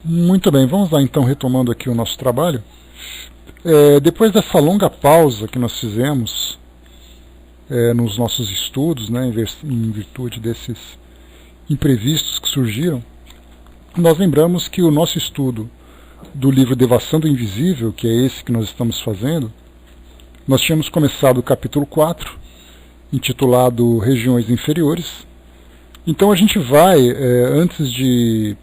Muito bem, vamos lá então retomando aqui o nosso trabalho. Depois dessa longa pausa que nós fizemos nos nossos estudos, né, em virtude desses imprevistos que surgiram, nós lembramos que o nosso estudo do livro Devassando o Invisível, que é esse que nós estamos fazendo, nós tínhamos começado o capítulo 4, intitulado Regiões Inferiores. Então a gente vai, antes de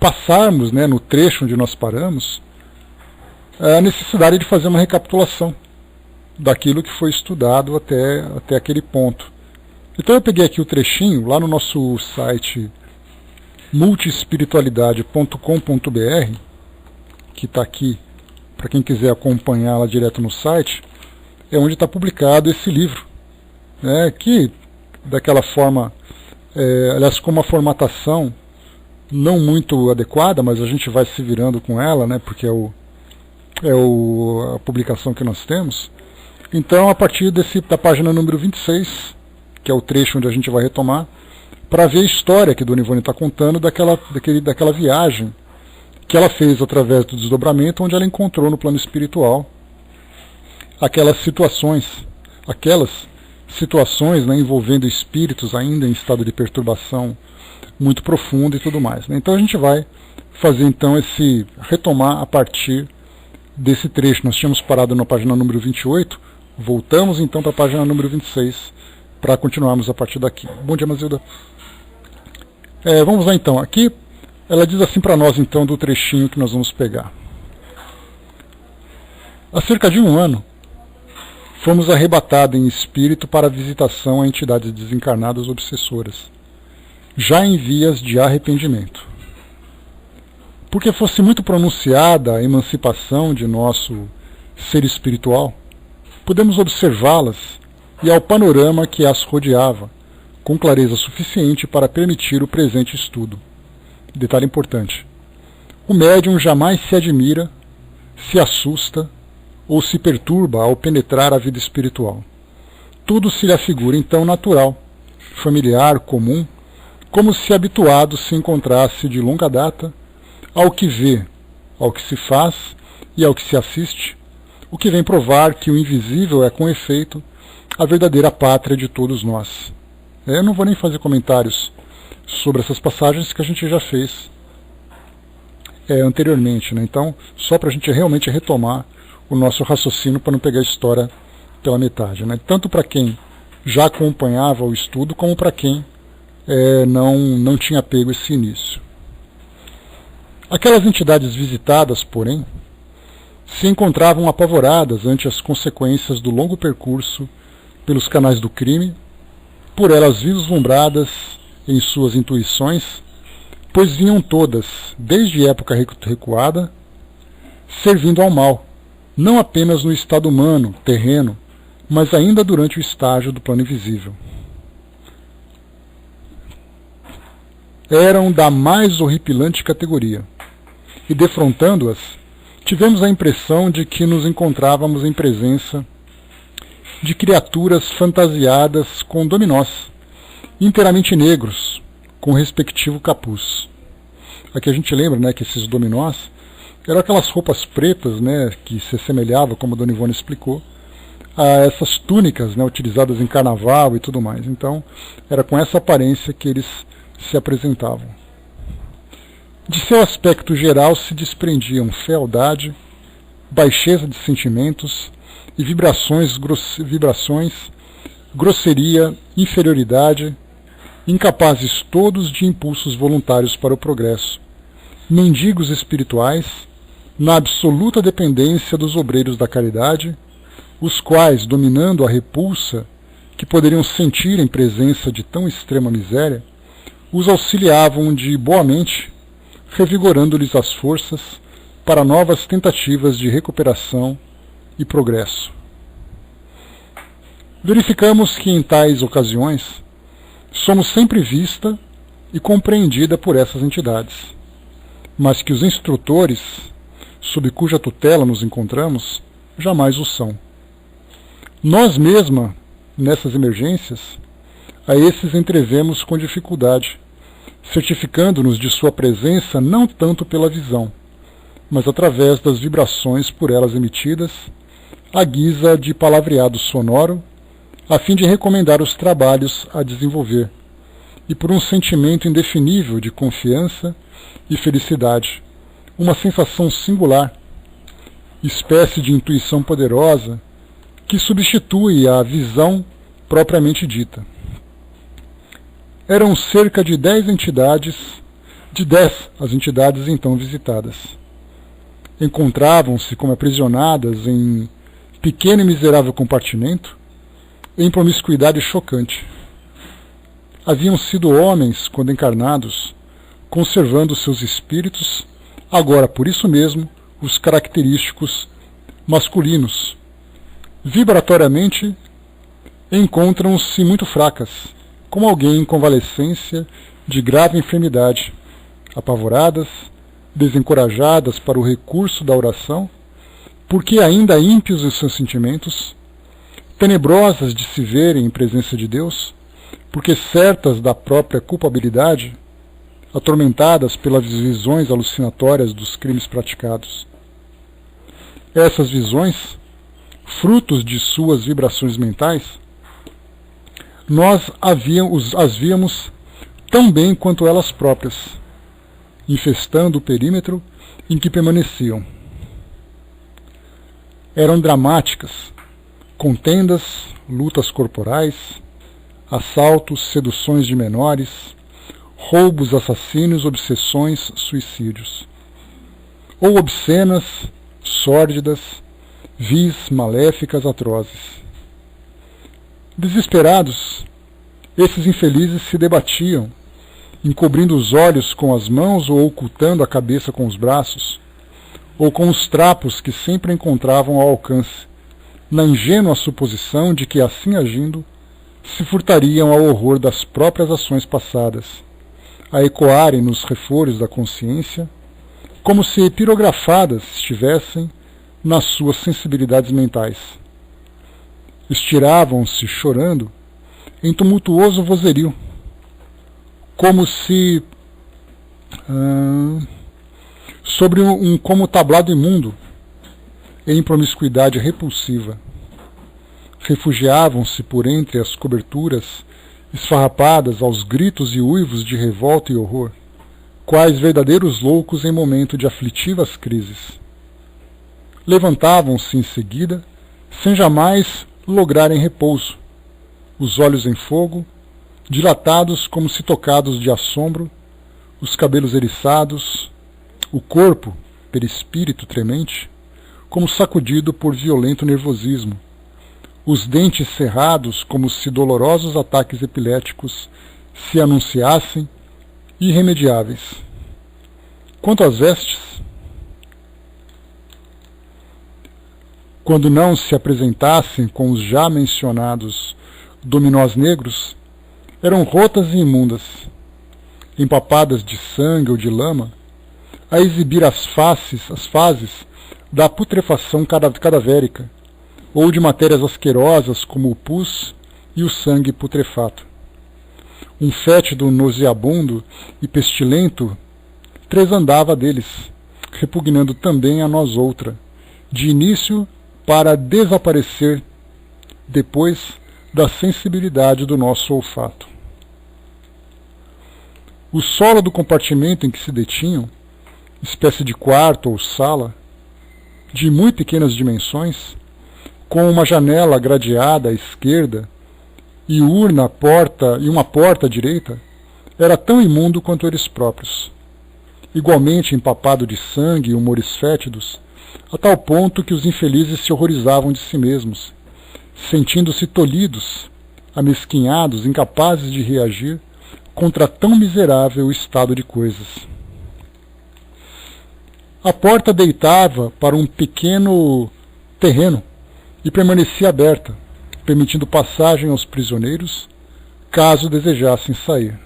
passarmos, né, no trecho onde nós paramos, a necessidade de fazer uma recapitulação daquilo que foi estudado até aquele ponto. Então eu peguei aqui o trechinho, lá no nosso site multiespiritualidade.com.br, que está aqui, para quem quiser acompanhar lá direto no site, é onde está publicado esse livro, né, que daquela forma, aliás, com uma formatação não muito adequada, mas a gente vai se virando com ela, né, porque a publicação que nós temos. Então, a partir da página número 26, que é o trecho onde a gente vai retomar, para ver a história que Dona Ivone está contando daquela viagem que ela fez através do desdobramento, onde ela encontrou no plano espiritual aquelas situações, né, envolvendo espíritos ainda em estado de perturbação muito profundo e tudo mais, né? Então a gente vai fazer então retomar a partir desse trecho. Nós tínhamos parado na página número 28, voltamos então para a página número 26 para continuarmos a partir daqui. Bom dia, Mazilda. Vamos lá então. Aqui ela diz assim para nós então do trechinho que nós vamos pegar. Há cerca de 1 ano, fomos arrebatados em espírito para visitação a entidades desencarnadas obsessoras, já em vias de arrependimento. Porque fosse muito pronunciada a emancipação de nosso ser espiritual, pudemos observá-las e ao panorama que as rodeava, com clareza suficiente para permitir o presente estudo. Detalhe importante: o médium jamais se admira, se assusta ou se perturba ao penetrar a vida espiritual. Tudo se lhe afigura então natural, familiar, comum, como se habituado se encontrasse de longa data ao que vê, ao que se faz e ao que se assiste, o que vem provar que o invisível é, com efeito, a verdadeira pátria de todos nós. Eu não vou nem fazer comentários sobre essas passagens que a gente já fez anteriormente, né? Então, só para a gente realmente retomar o nosso raciocínio para não pegar a história pela metade, né? Tanto para quem já acompanhava o estudo, como para quem não tinha pego esse início. Aquelas entidades visitadas, porém, se encontravam apavoradas ante as consequências do longo percurso pelos canais do crime, por elas vislumbradas em suas intuições, pois vinham todas, desde época recuada, servindo ao mal, não apenas no estado humano, terreno, mas ainda durante o estágio do plano invisível. Eram da mais horripilante categoria, e defrontando-as, tivemos a impressão de que nos encontrávamos em presença de criaturas fantasiadas com dominós, inteiramente negros, com o respectivo capuz. Aqui a gente lembra, né, que esses dominós eram aquelas roupas pretas, né, que se assemelhavam, como a Dona Ivone explicou, a essas túnicas, né, utilizadas em carnaval e tudo mais. Então, era com essa aparência que eles se apresentavam. De seu aspecto geral se desprendiam fealdade, baixeza de sentimentos e vibrações, grosseria, inferioridade, incapazes todos de impulsos voluntários para o progresso, mendigos espirituais, na absoluta dependência dos obreiros da caridade, os quais, dominando a repulsa que poderiam sentir em presença de tão extrema miséria, os auxiliavam de boamente, revigorando-lhes as forças para novas tentativas de recuperação e progresso. Verificamos que em tais ocasiões somos sempre vista e compreendida por essas entidades, mas que os instrutores, sob cuja tutela nos encontramos, jamais o são. Nós mesma, nessas emergências, a esses entrevemos com dificuldade, certificando-nos de sua presença não tanto pela visão, mas através das vibrações por elas emitidas, à guisa de palavreado sonoro, a fim de recomendar os trabalhos a desenvolver, e por um sentimento indefinível de confiança e felicidade, uma sensação singular, espécie de intuição poderosa que substitui a visão propriamente dita. Eram cerca de 10 as entidades então visitadas. Encontravam-se como aprisionadas em pequeno e miserável compartimento, em promiscuidade chocante. Haviam sido homens, quando encarnados, conservando seus espíritos, agora por isso mesmo, os característicos masculinos. Vibratoriamente, encontram-se muito fracas, como alguém em convalescência de grave enfermidade, apavoradas, desencorajadas para o recurso da oração, porque ainda ímpios em seus sentimentos, tenebrosas de se verem em presença de Deus, porque certas da própria culpabilidade, atormentadas pelas visões alucinatórias dos crimes praticados. Essas visões, frutos de suas vibrações mentais, nós as víamos tão bem quanto elas próprias, infestando o perímetro em que permaneciam. Eram dramáticas, contendas, lutas corporais, assaltos, seduções de menores, roubos, assassínios, obsessões, suicídios. Ou obscenas, sórdidas, vis, maléficas, atrozes. Desesperados, esses infelizes se debatiam, encobrindo os olhos com as mãos ou ocultando a cabeça com os braços, ou com os trapos que sempre encontravam ao alcance, na ingênua suposição de que, assim agindo, se furtariam ao horror das próprias ações passadas, a ecoarem nos reforços da consciência, como se pirografadas estivessem nas suas sensibilidades mentais. Estiravam-se, chorando, em tumultuoso vozerio, como se sobre como tablado imundo, em promiscuidade repulsiva. Refugiavam-se por entre as coberturas, esfarrapadas aos gritos e uivos de revolta e horror, quais verdadeiros loucos em momento de aflitivas crises. Levantavam-se em seguida, sem jamais lograrem repouso, os olhos em fogo, dilatados como se tocados de assombro, os cabelos eriçados, o corpo, perispírito tremente, como sacudido por violento nervosismo, os dentes cerrados como se dolorosos ataques epiléticos se anunciassem irremediáveis. Quanto às vestes, quando não se apresentassem com os já mencionados dominós negros, eram rotas e imundas, empapadas de sangue ou de lama, a exibir as fases da putrefação cadavérica, ou de matérias asquerosas como o pus e o sangue putrefato. Um fétido nauseabundo e pestilento tresandava deles, repugnando também a nós outra, de início para desaparecer depois da sensibilidade do nosso olfato. O solo do compartimento em que se detinham, espécie de quarto ou sala, de muito pequenas dimensões, com uma janela gradeada à esquerda e uma porta à direita, era tão imundo quanto eles próprios, igualmente empapado de sangue e humores fétidos, a tal ponto que os infelizes se horrorizavam de si mesmos, sentindo-se tolhidos, amesquinhados, incapazes de reagir contra tão miserável estado de coisas. A porta deitava para um pequeno terreno e permanecia aberta, permitindo passagem aos prisioneiros, caso desejassem sair.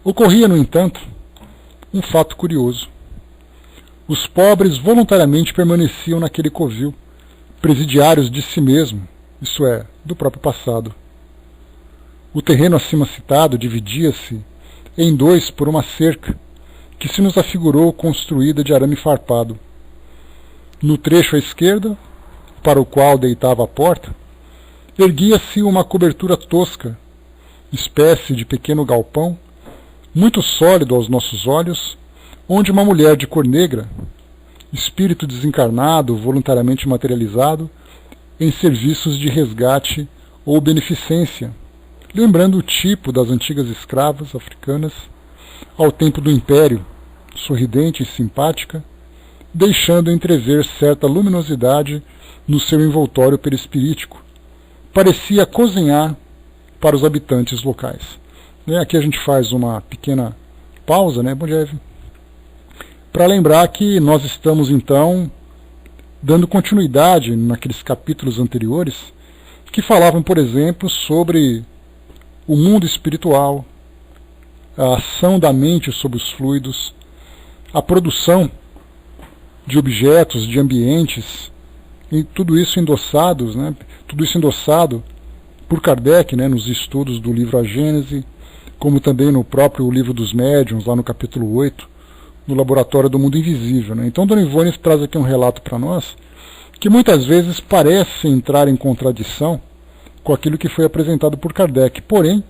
Ocorria, no entanto, um fato curioso. Os pobres voluntariamente permaneciam naquele covil, presidiários de si mesmo, isto é, do próprio passado. O terreno acima citado dividia-se em dois por uma cerca, que se nos afigurou construída de arame farpado. No trecho à esquerda, para o qual deitava a porta, erguia-se uma cobertura tosca, espécie de pequeno galpão, muito sólido aos nossos olhos, onde uma mulher de cor negra, espírito desencarnado, voluntariamente materializado, em serviços de resgate ou beneficência, lembrando o tipo das antigas escravas africanas, ao tempo do Império, sorridente e simpática, deixando entrever certa luminosidade no seu envoltório perispirítico. Parecia cozinhar para os habitantes locais. Aqui a gente faz uma pequena pausa, né, Bonjev? Para lembrar que nós estamos, então, dando continuidade naqueles capítulos anteriores que falavam, por exemplo, sobre o mundo espiritual, a ação da mente sobre os fluidos, a produção de objetos, de ambientes, e tudo isso endossados, né? Tudo isso endossado por Kardec, né, nos estudos do livro A Gênese, como também no próprio livro dos Médiuns, lá no capítulo 8, no Laboratório do Mundo Invisível. Né? Então, Dona Ivone traz aqui um relato para nós que muitas vezes parece entrar em contradição com aquilo que foi apresentado por Kardec. Porém,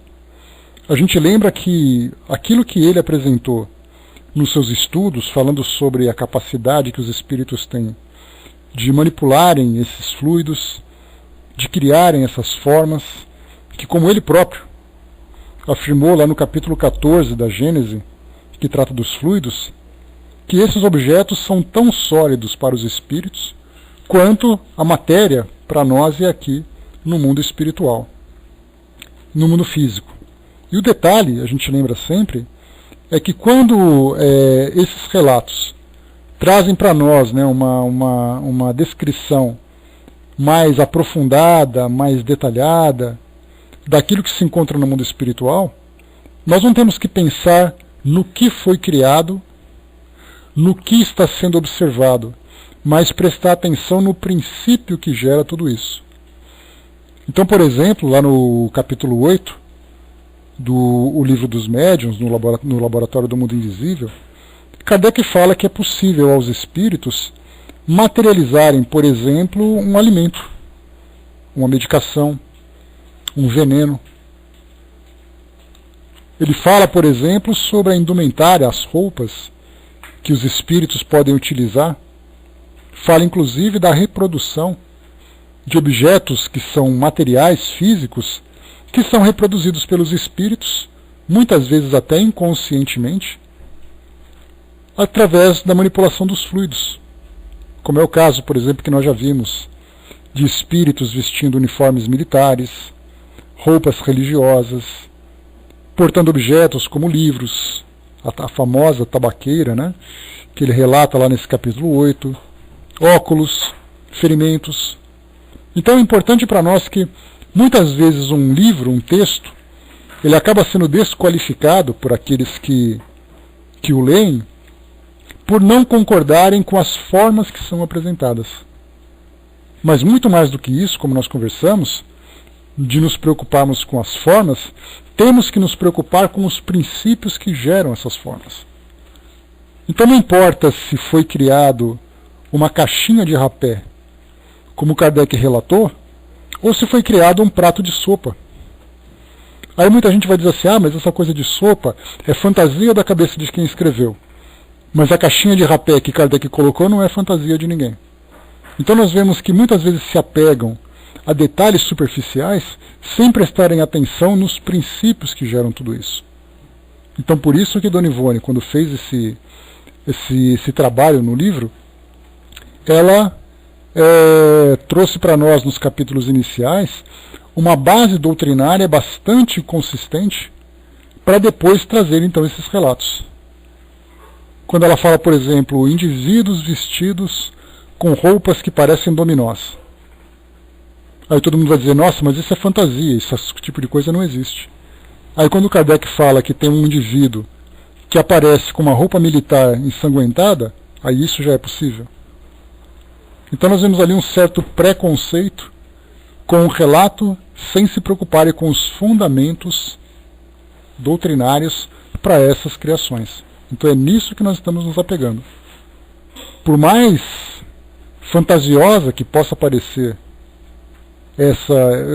a gente lembra que aquilo que ele apresentou nos seus estudos, falando sobre a capacidade que os espíritos têm de manipularem esses fluidos, de criarem essas formas, que como ele próprio afirmou lá no capítulo 14 da Gênese, que trata dos fluidos, que esses objetos são tão sólidos para os espíritos quanto a matéria para nós é aqui no mundo espiritual, no mundo físico. E o detalhe, a gente lembra sempre, é que quando esses relatos trazem para nós, né, uma descrição mais aprofundada, mais detalhada daquilo que se encontra no mundo espiritual, nós não temos que pensar no que foi criado, no que está sendo observado, mas prestar atenção no princípio que gera tudo isso. Então, por exemplo, lá no capítulo 8 do livro dos Médiuns, no Laboratório do Mundo Invisível, Kardec fala que é possível aos espíritos materializarem, por exemplo, um alimento, uma medicação, um veneno. Ele fala, por exemplo, sobre a indumentária, as roupas que os espíritos podem utilizar. Fala, inclusive, da reprodução de objetos que são materiais físicos, que são reproduzidos pelos espíritos, muitas vezes até inconscientemente, através da manipulação dos fluidos. Como é o caso, por exemplo, que nós já vimos, de espíritos vestindo uniformes militares, roupas religiosas, portando objetos como livros, a famosa tabaqueira, né, que ele relata lá nesse capítulo 8, óculos, ferimentos. Então é importante para nós que, muitas vezes, um livro, um texto, ele acaba sendo desqualificado por aqueles que o leem, por não concordarem com as formas que são apresentadas. Mas muito mais do que isso, como nós conversamos, de nos preocuparmos com as formas, temos que nos preocupar com os princípios que geram essas formas. Então não importa se foi criado uma caixinha de rapé, como Kardec relatou, ou se foi criado um prato de sopa. Aí muita gente vai dizer assim, mas essa coisa de sopa é fantasia da cabeça de quem escreveu. Mas a caixinha de rapé que Kardec colocou não é fantasia de ninguém. Então nós vemos que muitas vezes se apegam a detalhes superficiais sem prestarem atenção nos princípios que geram tudo isso. Então por isso que Dona Ivone, quando fez esse trabalho no livro, ela trouxe para nós nos capítulos iniciais uma base doutrinária bastante consistente para depois trazer então esses relatos. Quando ela fala, por exemplo, indivíduos vestidos com roupas que parecem dominós. Aí todo mundo vai dizer, nossa, mas isso é fantasia, esse tipo de coisa não existe. Aí quando Kardec fala que tem um indivíduo que aparece com uma roupa militar ensanguentada, aí isso já é possível. Então nós vemos ali um certo preconceito com o relato, sem se preocuparem com os fundamentos doutrinários para essas criações. Então é nisso que nós estamos nos apegando. Por mais fantasiosa que possa parecer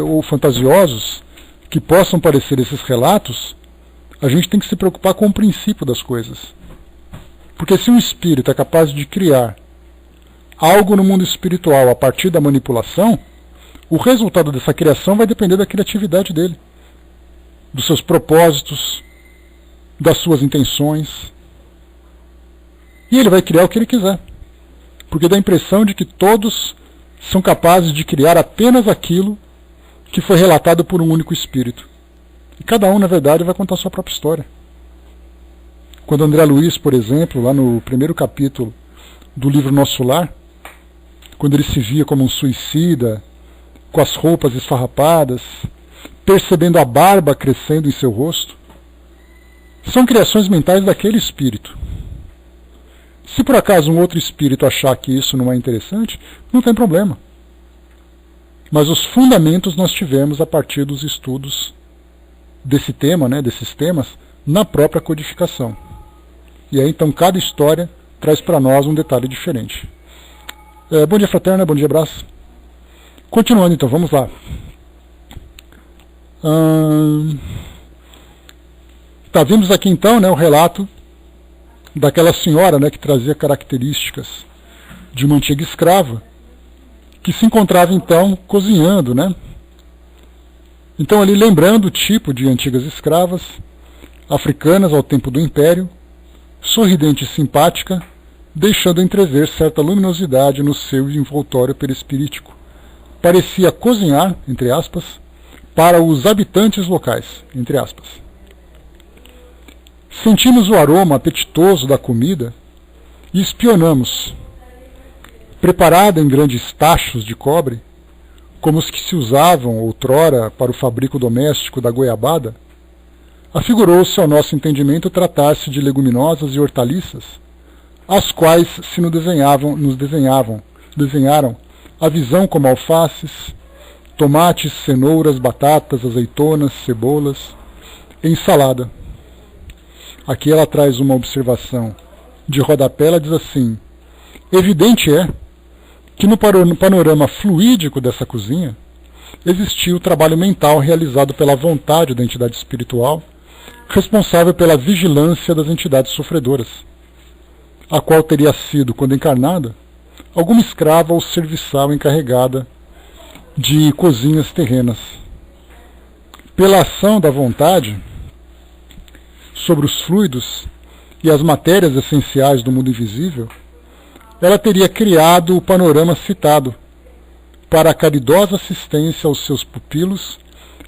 ou fantasiosos que possam parecer esses relatos, a gente tem que se preocupar com o princípio das coisas. Porque se um espírito é capaz de criar algo no mundo espiritual a partir da manipulação, o resultado dessa criação vai depender da criatividade dele, dos seus propósitos, das suas intenções. E ele vai criar o que ele quiser. Porque dá a impressão de que todos são capazes de criar apenas aquilo que foi relatado por um único espírito. E cada um, na verdade, vai contar a sua própria história. Quando André Luiz, por exemplo, lá no primeiro capítulo do livro Nosso Lar, quando ele se via como um suicida, com as roupas esfarrapadas, percebendo a barba crescendo em seu rosto, são criações mentais daquele espírito. Se por acaso um outro espírito achar que isso não é interessante, não tem problema. Mas os fundamentos nós tivemos a partir dos estudos desse tema, desses temas, na própria codificação. E aí então cada história traz para nós um detalhe diferente. Bom dia, fraterna, bom dia, abraço. Continuando então, vamos lá. Vimos aqui então o relato daquela senhora que trazia características de uma antiga escrava, que se encontrava então cozinhando, Então ali lembrando o tipo de antigas escravas, africanas ao tempo do Império, sorridente e simpática, deixando entrever certa luminosidade no seu envoltório perispirítico. Parecia cozinhar, entre aspas, para os habitantes locais, entre aspas. Sentimos o aroma apetitoso da comida e espionamos. Preparada em grandes tachos de cobre, como os que se usavam outrora para o fabrico doméstico da goiabada, afigurou-se ao nosso entendimento tratar-se de leguminosas e hortaliças, as quais se nos desenharam a visão como alfaces, tomates, cenouras, batatas, azeitonas, cebolas, ensalada. Aqui ela traz uma observação de rodapé, ela diz assim: evidente é que no panorama fluídico dessa cozinha existia o trabalho mental realizado pela vontade da entidade espiritual, responsável pela vigilância das entidades sofredoras, a qual teria sido, quando encarnada, alguma escrava ou serviçal encarregada de cozinhas terrenas. Pela ação da vontade sobre os fluidos e as matérias essenciais do mundo invisível, ela teria criado o panorama citado para a caridosa assistência aos seus pupilos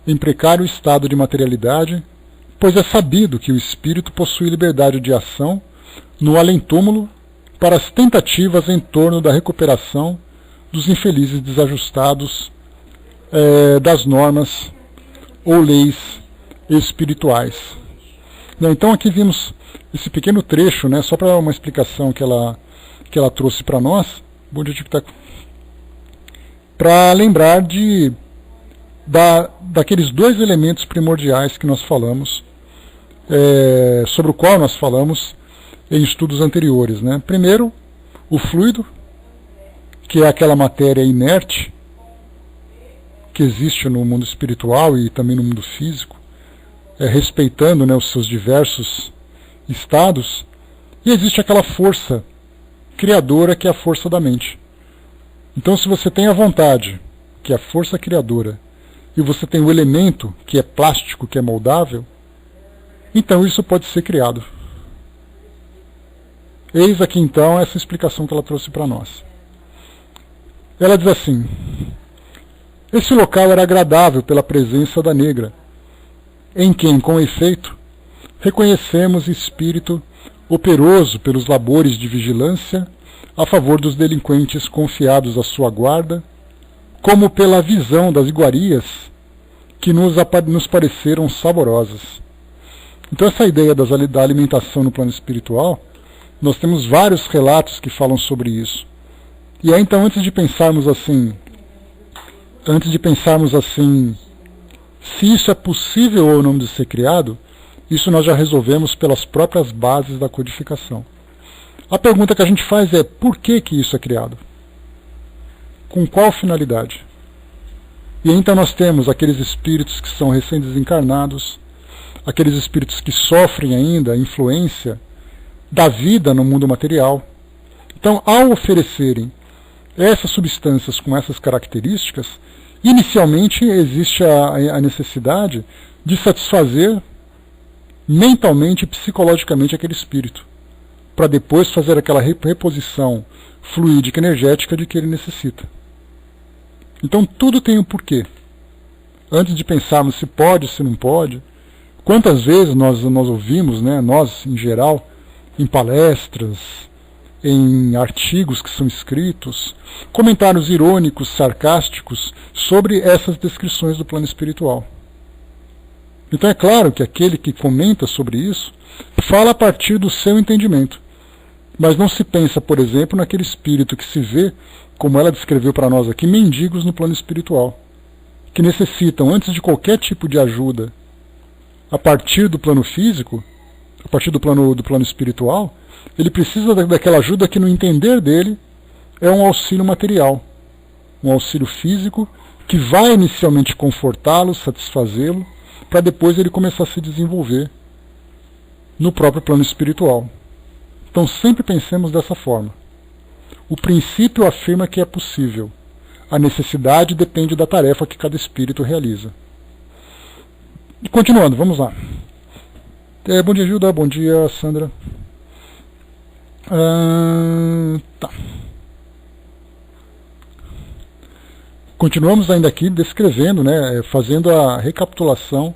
em precário estado de materialidade, pois é sabido que o espírito possui liberdade de ação no além-túmulo para as tentativas em torno da recuperação dos infelizes desajustados das normas ou leis espirituais. Então aqui vimos esse pequeno trecho, só para uma explicação que ela trouxe para nós. Bom dia, Tico-Teco. Para lembrar daqueles dois elementos primordiais que nós falamos, sobre o qual nós falamos em estudos anteriores. Primeiro, o fluido, que é aquela matéria inerte que existe no mundo espiritual e também no mundo físico, respeitando os seus diversos estados, e existe aquela força criadora que é a força da mente. Então, se você tem a vontade, que é a força criadora, e você tem o elemento, que é plástico, que é moldável, então isso pode ser criado. Eis aqui então essa explicação que ela trouxe para nós. Ela diz assim: esse local era agradável pela presença da negra, em quem, com efeito, reconhecemos espírito operoso pelos labores de vigilância a favor dos delinquentes confiados à sua guarda, como pela visão das iguarias que nos pareceram saborosas. Então essa ideia da alimentação no plano espiritual, nós temos vários relatos que falam sobre isso. E aí então, antes de pensarmos assim, se isso é possível ou não de ser criado, Isso nós já resolvemos pelas próprias bases da codificação. A pergunta que a gente faz é: por que isso é criado? Com qual finalidade? E então nós temos aqueles espíritos que são recém-desencarnados, aqueles espíritos que sofrem ainda a influência da vida no mundo material. Então, ao oferecerem essas substâncias com essas características, inicialmente existe a necessidade de satisfazer mentalmente e psicologicamente aquele espírito, para depois fazer aquela reposição fluídica energética de que ele necessita. Então tudo tem um porquê. Antes de pensarmos se pode, se não pode, quantas vezes nós ouvimos, né, nós em geral, em palestras, em artigos que são escritos, comentários irônicos, sarcásticos sobre essas descrições do plano espiritual. Então é claro que aquele que comenta sobre isso fala a partir do seu entendimento, mas não se pensa, por exemplo, naquele espírito que se vê, como ela descreveu para nós aqui, mendigos no plano espiritual, que necessitam, antes de qualquer tipo de ajuda, a partir do plano físico, a partir do plano espiritual, ele precisa daquela ajuda que, no entender dele, é um auxílio material, um auxílio físico, que vai inicialmente confortá-lo, satisfazê-lo, para depois ele começar a se desenvolver no próprio plano espiritual. Então sempre pensemos dessa forma. O princípio afirma que é possível. A necessidade depende da tarefa que cada espírito realiza. E continuando, vamos lá. Bom dia, Gilda. Bom dia, Sandra. Tá. Continuamos ainda aqui descrevendo, né, fazendo a recapitulação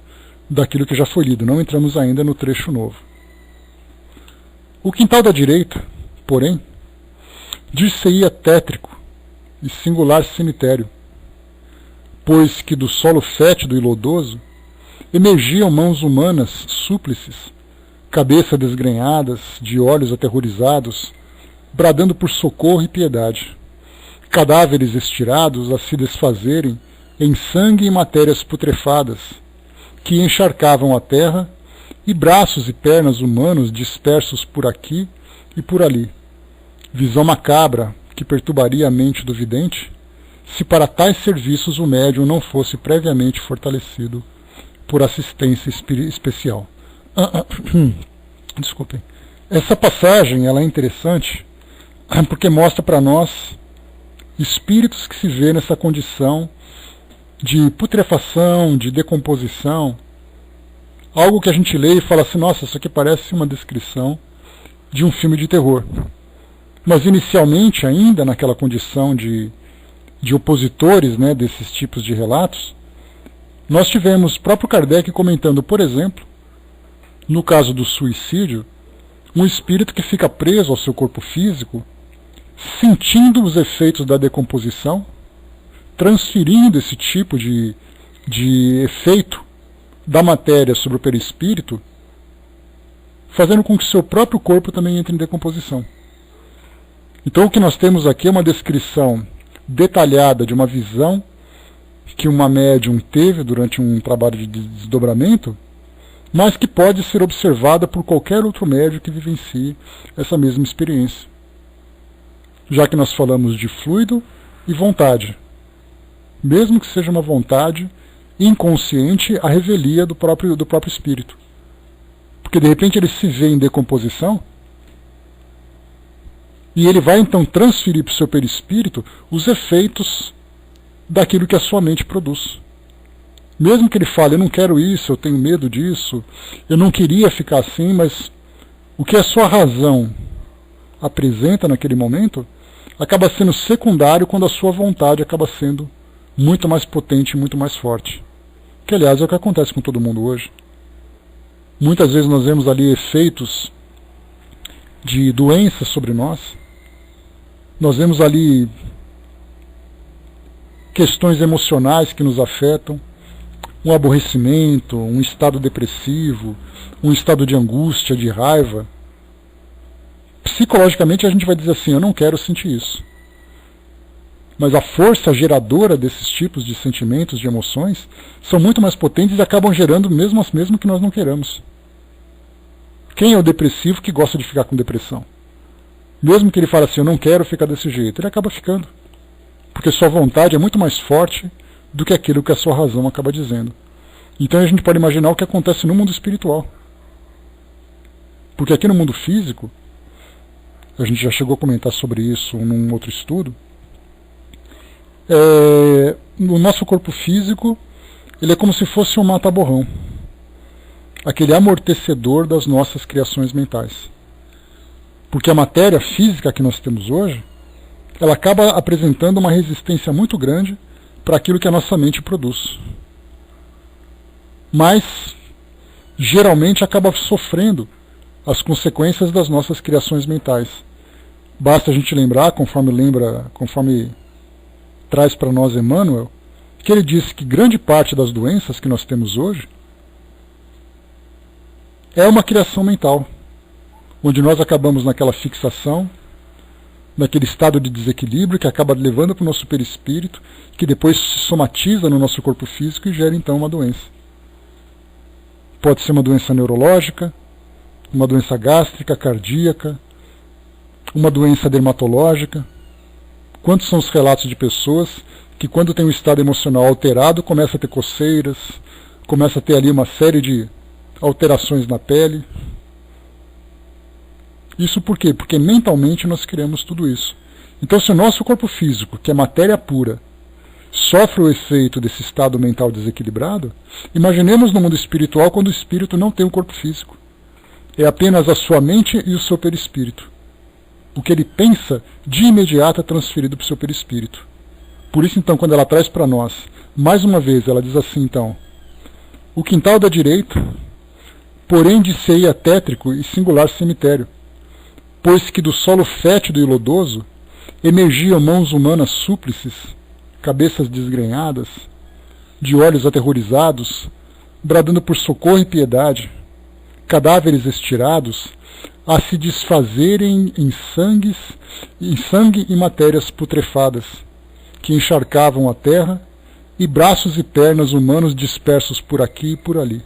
daquilo que já foi lido. Não entramos ainda no trecho novo. O quintal da direita, porém, dir-se-ia tétrico e singular cemitério, pois que do solo fétido e lodoso emergiam mãos humanas súplices, cabeças desgrenhadas, de olhos aterrorizados, bradando por socorro e piedade, cadáveres estirados a se desfazerem em sangue e matérias putrefadas, que encharcavam a terra, e braços e pernas humanos dispersos por aqui e por ali. Visão macabra que perturbaria a mente do vidente, se para tais serviços o médium não fosse previamente fortalecido por assistência especial. Desculpem. Essa passagem ela é interessante porque mostra para nós espíritos que se vê nessa condição de putrefação, de decomposição, algo que a gente lê e fala assim: nossa, isso aqui parece uma descrição de um filme de terror. Mas inicialmente, ainda naquela condição de opositores, né, desses tipos de relatos, nós tivemos o próprio Kardec comentando, por exemplo, no caso do suicídio, um espírito que fica preso ao seu corpo físico, sentindo os efeitos da decomposição, transferindo esse tipo de efeito da matéria sobre o perispírito, fazendo com que seu próprio corpo também entre em decomposição. Então o que nós temos aqui é uma descrição detalhada de uma visão que uma médium teve durante um trabalho de desdobramento, mas que pode ser observada por qualquer outro médium que vivencie essa mesma experiência. Já que nós falamos de fluido e vontade, mesmo que seja uma vontade inconsciente, a revelia do próprio espírito. Porque de repente ele se vê em decomposição e ele vai então transferir para o seu perispírito os efeitos daquilo que a sua mente produz. Mesmo que ele fale: eu não quero isso, eu tenho medo disso, eu não queria ficar assim, mas o que a sua razão apresenta naquele momento acaba sendo secundário quando a sua vontade acaba sendo muito mais potente, muito mais forte. Que, aliás, é o que acontece com todo mundo hoje. Muitas vezes nós vemos ali efeitos de doenças sobre nós. Nós vemos ali questões emocionais que nos afetam, um aborrecimento, um estado depressivo, um estado de angústia, de raiva. Psicologicamente a gente vai dizer assim: eu não quero sentir isso. Mas a força geradora desses tipos de sentimentos, de emoções, são muito mais potentes e acabam gerando mesmo que nós não queiramos. Quem é o depressivo que gosta de ficar com depressão? Mesmo que ele fale assim, eu não quero ficar desse jeito, ele acaba ficando. Porque sua vontade é muito mais forte do que aquilo que a sua razão acaba dizendo. Então a gente pode imaginar o que acontece no mundo espiritual. Porque aqui no mundo físico, a gente já chegou a comentar sobre isso num outro estudo, o nosso corpo físico, ele é como se fosse um mata-borrão. Aquele amortecedor das nossas criações mentais. Porque a matéria física que nós temos hoje, ela acaba apresentando uma resistência muito grande para aquilo que a nossa mente produz. Mas, geralmente, acaba sofrendo as consequências das nossas criações mentais. Basta a gente lembrar, conforme traz para nós Emmanuel, que ele disse que grande parte das doenças que nós temos hoje é uma criação mental, onde nós acabamos naquela fixação, naquele estado de desequilíbrio que acaba levando para o nosso perispírito, que depois se somatiza no nosso corpo físico e gera então uma doença. Pode ser uma doença neurológica, uma doença gástrica, cardíaca, uma doença dermatológica. Quantos são os relatos de pessoas que quando tem um estado emocional alterado, começa a ter coceiras, começa a ter ali uma série de alterações na pele. Isso por quê? Porque mentalmente nós criamos tudo isso. Então, se o nosso corpo físico, que é matéria pura, sofre o efeito desse estado mental desequilibrado, imaginemos no mundo espiritual quando o espírito não tem um corpo físico. É apenas a sua mente e o seu perispírito. O que ele pensa, de imediato é transferido para o seu perispírito. Por isso, então, quando ela traz para nós, mais uma vez, ela diz assim, então, o quintal da direita, porém de ceia tétrico e singular cemitério, pois que do solo fétido e lodoso emergiam mãos humanas súplices, cabeças desgrenhadas, de olhos aterrorizados, bradando por socorro e piedade, cadáveres estirados, a se desfazerem em sangue e matérias putrefadas, que encharcavam a terra, e braços e pernas humanos dispersos por aqui e por ali.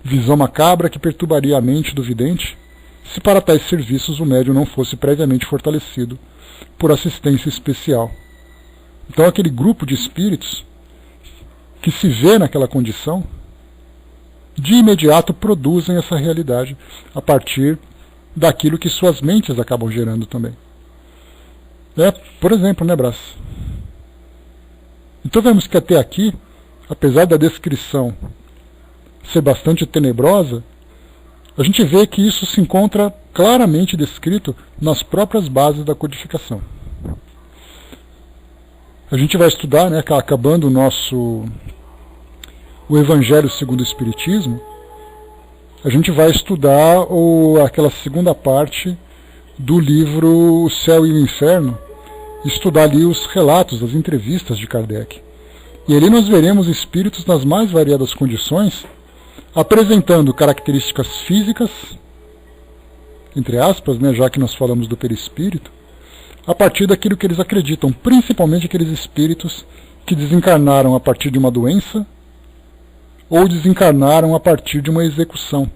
Visão macabra que perturbaria a mente do vidente, se para tais serviços o médium não fosse previamente fortalecido por assistência especial. Então aquele grupo de espíritos que se vê naquela condição, de imediato produzem essa realidade a partir daquilo que suas mentes acabam gerando também. Por exemplo, né, Brás? Então vemos que até aqui, apesar da descrição ser bastante tenebrosa, a gente vê que isso se encontra claramente descrito nas próprias bases da codificação. A gente vai estudar, né, acabando o Evangelho segundo o Espiritismo, a gente vai estudar aquela segunda parte do livro O Céu e o Inferno, estudar ali os relatos, as entrevistas de Kardec. E ali nós veremos espíritos nas mais variadas condições, apresentando características físicas, entre aspas, né, já que nós falamos do perispírito, a partir daquilo que eles acreditam, principalmente aqueles espíritos que desencarnaram a partir de uma doença ou desencarnaram a partir de uma execução.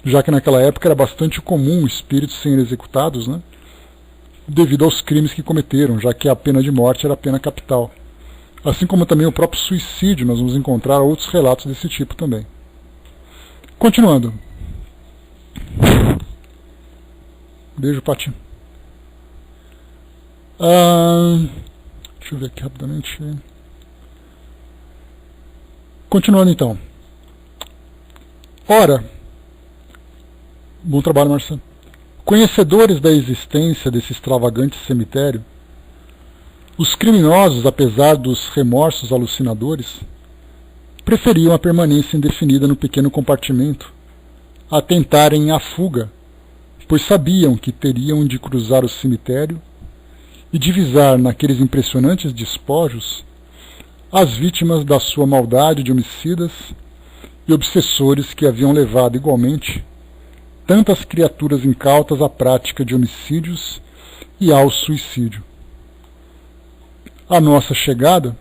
Já que naquela época era bastante comum espíritos serem executados, né, devido aos crimes que cometeram, já que a pena de morte era a pena capital. Assim como também o próprio suicídio, nós vamos encontrar outros relatos desse tipo também. Continuando. Beijo, Pati. Deixa eu ver aqui rapidamente. Continuando então. Ora, bom trabalho, Marcelo. Conhecedores da existência desse extravagante cemitério, os criminosos, apesar dos remorsos alucinadores, preferiam a permanência indefinida no pequeno compartimento, a tentarem a fuga, pois sabiam que teriam de cruzar o cemitério e divisar naqueles impressionantes despojos as vítimas da sua maldade de homicidas e obsessores que haviam levado igualmente tantas criaturas incautas à prática de homicídios e ao suicídio. À nossa chegada,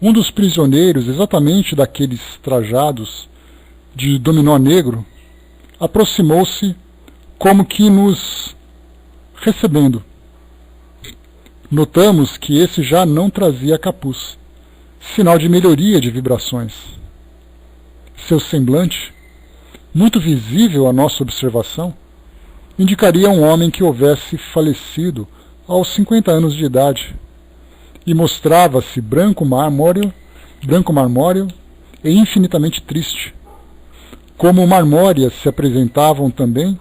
um dos prisioneiros, exatamente daqueles trajados de dominó negro, aproximou-se como que nos recebendo. Notamos que esse já não trazia capuz, sinal de melhoria de vibrações. Seu semblante, muito visível à nossa observação, indicaria um homem que houvesse falecido aos 50 anos de idade, e mostrava-se branco marmóreo e infinitamente triste. Como marmóreas se apresentavam também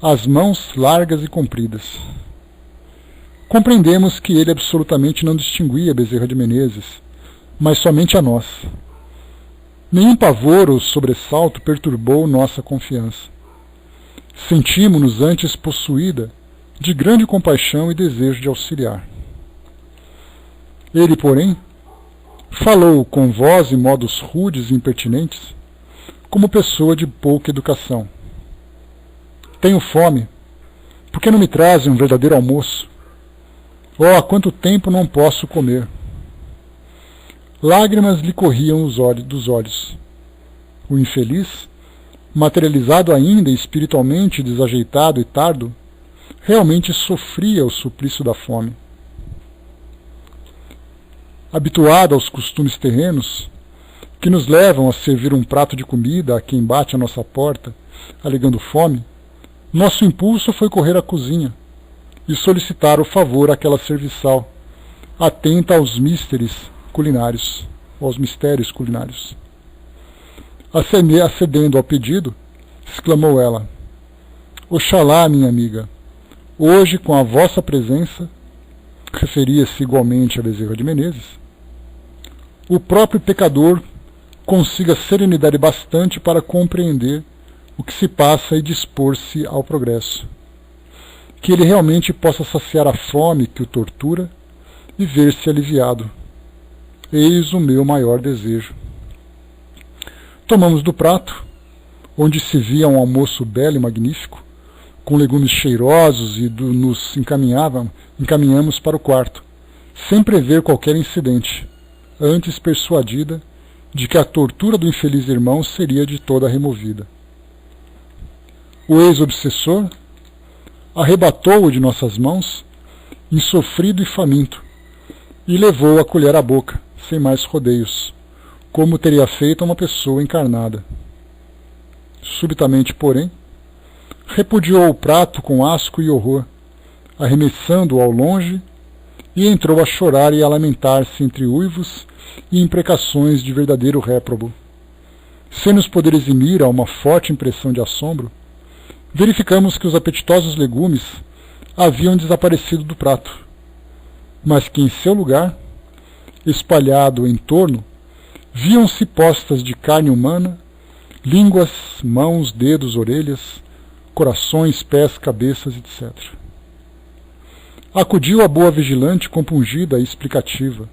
as mãos largas e compridas. Compreendemos que ele absolutamente não distinguia Bezerra de Menezes, mas somente a nós. Nenhum pavor ou sobressalto perturbou nossa confiança. Sentimos-nos antes possuída de grande compaixão e desejo de auxiliar. Ele, porém, falou com voz e modos rudes e impertinentes, como pessoa de pouca educação. Tenho fome. Por que não me trazem um verdadeiro almoço? Oh, há quanto tempo não posso comer? Lágrimas lhe corriam dos olhos. O infeliz, materializado ainda espiritualmente desajeitado e tardo, realmente sofria o suplício da fome. Habituado aos costumes terrenos, que nos levam a servir um prato de comida a quem bate à nossa porta, alegando fome, nosso impulso foi correr à cozinha e solicitar o favor àquela serviçal, atenta aos mistérios culinários. Acedendo ao pedido, exclamou ela: Oxalá, minha amiga, hoje com a vossa presença, referia-se igualmente a Bezerra de Menezes, o próprio pecador consiga serenidade bastante para compreender o que se passa e dispor-se ao progresso. Que ele realmente possa saciar a fome que o tortura e ver-se aliviado. Eis o meu maior desejo. Tomamos do prato, onde se via um almoço belo e magnífico, com legumes cheirosos, e nos encaminhamos para o quarto, sem prever qualquer incidente, antes persuadida de que a tortura do infeliz irmão seria de toda removida. O ex-obsessor arrebatou-o de nossas mãos, insofrido e faminto, e levou a colher à boca, sem mais rodeios, como teria feito uma pessoa encarnada. Subitamente, porém, repudiou o prato com asco e horror, arremessando-o ao longe, e entrou a chorar e a lamentar-se entre uivos e imprecações de verdadeiro réprobo. Sem nos poder eximir a uma forte impressão de assombro, verificamos que os apetitosos legumes haviam desaparecido do prato, mas que em seu lugar, espalhado em torno, viam-se postas de carne humana, línguas, mãos, dedos, orelhas, corações, pés, cabeças, etc. Acudiu a boa vigilante compungida e explicativa,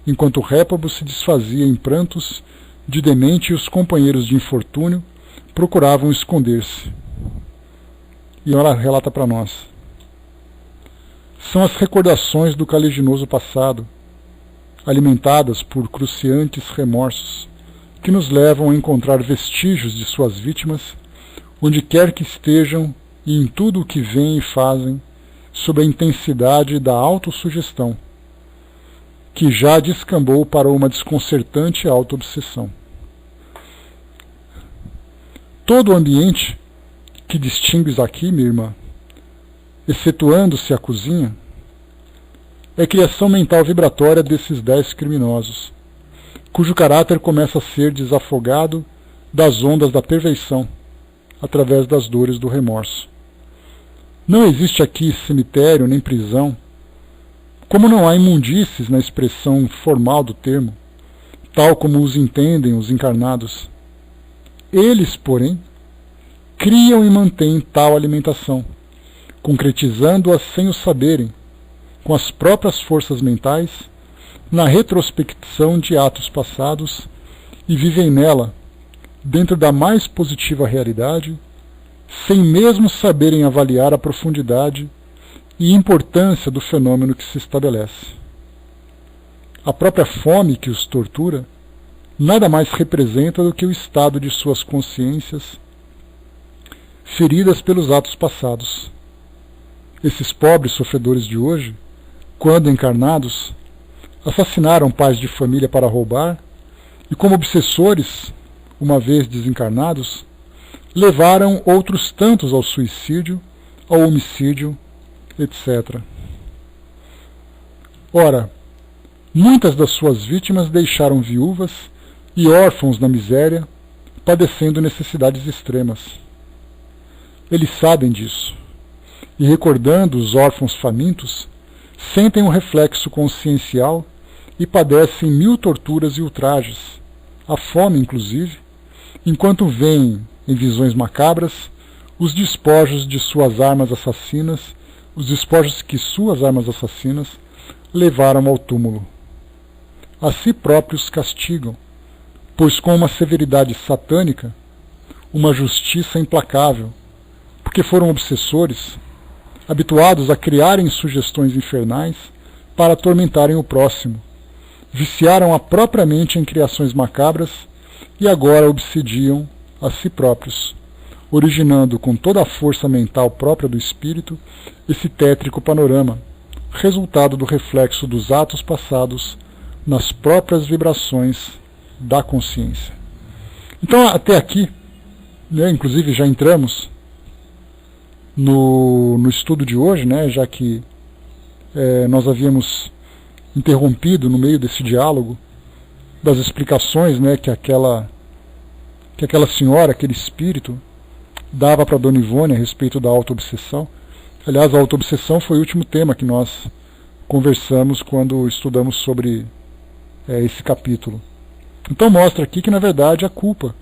enquanto o réprobo se desfazia em prantos de demente e os companheiros de infortúnio procuravam esconder-se. E ela relata para nós: são as recordações do caliginoso passado, alimentadas por cruciantes remorsos, que nos levam a encontrar vestígios de suas vítimas, onde quer que estejam e em tudo o que veem e fazem, sob a intensidade da autossugestão, que já descambou para uma desconcertante autoobsessão. Todo o ambiente que distingues aqui, minha irmã, excetuando-se a cozinha, é criação mental vibratória desses 10 criminosos, cujo caráter começa a ser desafogado das ondas da perfeição, através das dores do remorso. Não existe aqui cemitério nem prisão, como não há imundícies na expressão formal do termo, tal como os entendem os encarnados. Eles, porém, criam e mantêm tal alimentação, concretizando-a sem o saberem, com as próprias forças mentais, na retrospecção de atos passados, e vivem nela, dentro da mais positiva realidade, sem mesmo saberem avaliar a profundidade e importância do fenômeno que se estabelece. A própria fome que os tortura nada mais representa do que o estado de suas consciências feridas pelos atos passados. Esses pobres sofredores de hoje, quando encarnados, assassinaram pais de família para roubar e, como obsessores, uma vez desencarnados, levaram outros tantos ao suicídio, ao homicídio, etc. Ora, muitas das suas vítimas deixaram viúvas e órfãos na miséria, padecendo necessidades extremas. Eles sabem disso, e recordando os órfãos famintos, sentem um reflexo consciencial e padecem 1000 torturas e ultrajes, a fome inclusive, enquanto veem, em visões macabras, os despojos de suas armas assassinas, os despojos que suas armas assassinas levaram ao túmulo. A si próprios castigam, pois com uma severidade satânica, uma justiça implacável, porque foram obsessores, habituados a criarem sugestões infernais para atormentarem o próximo, viciaram a própria mente em criações macabras e agora obsidiam a si próprios, originando com toda a força mental própria do espírito esse tétrico panorama, resultado do reflexo dos atos passados nas próprias vibrações da consciência. Então, até aqui, inclusive já entramos no estudo de hoje, já que nós havíamos interrompido no meio desse diálogo das explicações que aquela senhora, aquele espírito, dava para Dona Ivone a respeito da autoobsessão. Aliás, a autoobsessão foi o último tema que nós conversamos quando estudamos sobre esse capítulo. Então mostra aqui que, na verdade, a culpa,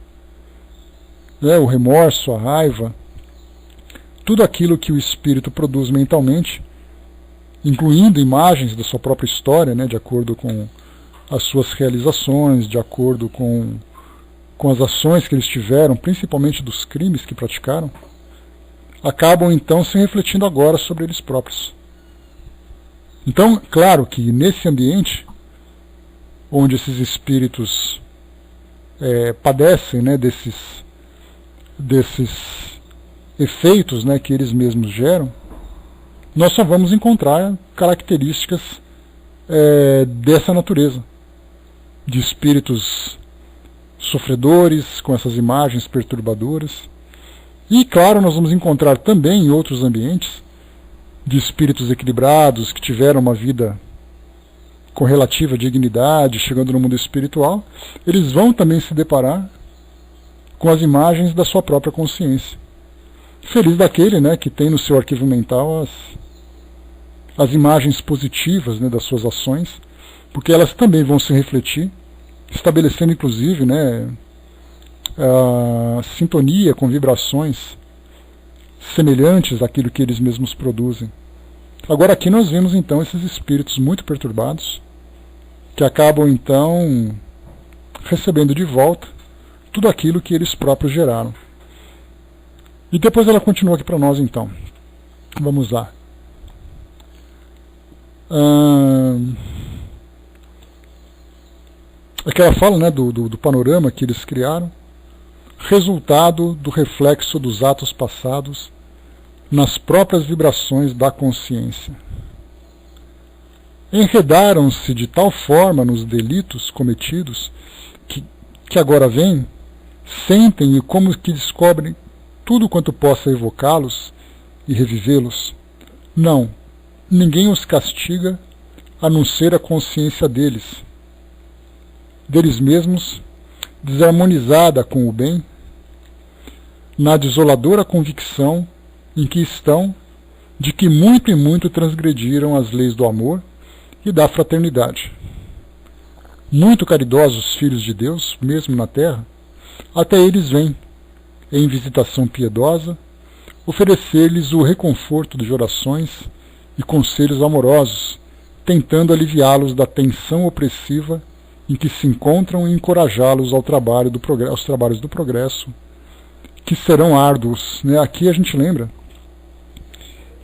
o remorso, a raiva, tudo aquilo que o espírito produz mentalmente, incluindo imagens da sua própria história, de acordo com as suas realizações, de acordo com as ações que eles tiveram, principalmente dos crimes que praticaram, acabam então se refletindo agora sobre eles próprios. Então, claro que nesse ambiente, onde esses espíritos padecem desses efeitos que eles mesmos geram, nós só vamos encontrar características dessa natureza, de espíritos sofredores, com essas imagens perturbadoras. E, claro, nós vamos encontrar também em outros ambientes de espíritos equilibrados, que tiveram uma vida com relativa dignidade, chegando no mundo espiritual. Eles vão também se deparar com as imagens da sua própria consciência. Feliz daquele que tem no seu arquivo mental as imagens positivas das suas ações, porque elas também vão se refletir, estabelecendo inclusive a sintonia com vibrações semelhantes àquilo que eles mesmos produzem. Agora aqui nós vemos então esses espíritos muito perturbados, que acabam então recebendo de volta tudo aquilo que eles próprios geraram. E depois ela continua aqui para nós então. Vamos lá. Aqui ela fala do panorama que eles criaram, resultado do reflexo dos atos passados nas próprias vibrações da consciência. Enredaram-se de tal forma nos delitos cometidos que agora vêm, sentem e como que descobrem tudo quanto possa evocá-los e revivê-los. Não, ninguém os castiga a não ser a consciência deles mesmos, desarmonizada com o bem, na desoladora convicção em que estão de que muito e muito transgrediram as leis do amor e da fraternidade. Muito caridosos filhos de Deus, mesmo na terra, até eles vêm, em visitação piedosa, oferecer-lhes o reconforto de orações e conselhos amorosos, tentando aliviá-los da tensão opressiva em que se encontram e encorajá-los aos trabalhos do progresso, que serão árduos. Aqui a gente lembra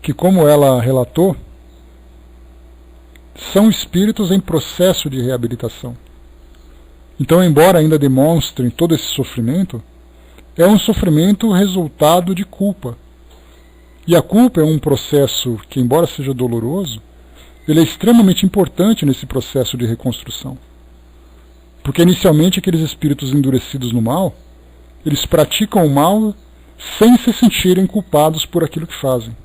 que, como ela relatou, são espíritos em processo de reabilitação. Então, embora ainda demonstrem todo esse sofrimento, é um sofrimento resultado de culpa. E a culpa é um processo que, embora seja doloroso, ele é extremamente importante nesse processo de reconstrução. Porque inicialmente aqueles espíritos endurecidos no mal, eles praticam o mal sem se sentirem culpados por aquilo que fazem.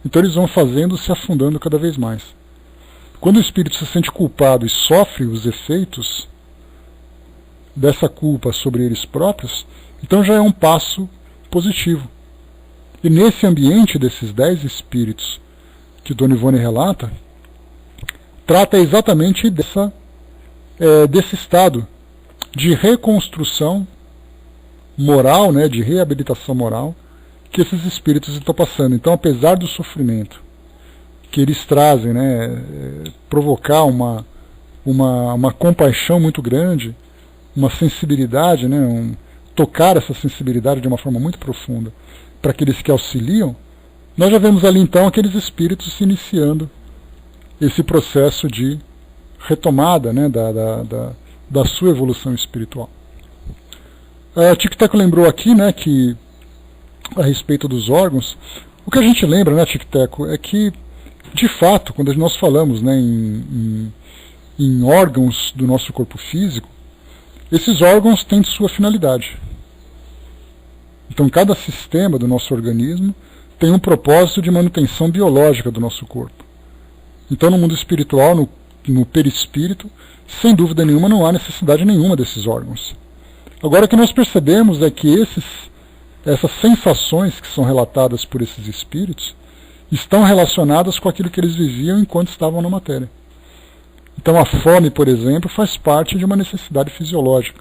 Então eles vão fazendo, se afundando cada vez mais. Quando o espírito se sente culpado e sofre os efeitos dessa culpa sobre eles próprios, então já é um passo positivo. E nesse ambiente desses 10 espíritos que Dona Ivone relata, trata exatamente desse estado de reconstrução moral, né, de reabilitação moral, que esses espíritos estão passando. Então, apesar do sofrimento que eles trazem, né, provocar uma compaixão muito grande, uma sensibilidade, né, tocar essa sensibilidade de uma forma muito profunda para aqueles que auxiliam, nós já vemos ali então aqueles espíritos se iniciando esse processo de retomada, né, da sua evolução espiritual. Tic-Teco lembrou aqui, né, que a respeito dos órgãos, o que a gente lembra, né, Tic-Teco, é que, de fato, quando nós falamos, né, em órgãos do nosso corpo físico, esses órgãos têm sua finalidade. Então, cada sistema do nosso organismo tem um propósito de manutenção biológica do nosso corpo. Então, no mundo espiritual, no perispírito, sem dúvida nenhuma, não há necessidade nenhuma desses órgãos. Agora, o que nós percebemos é que essas sensações que são relatadas por esses espíritos estão relacionadas com aquilo que eles viviam enquanto estavam na matéria. Então, a fome, por exemplo, faz parte de uma necessidade fisiológica.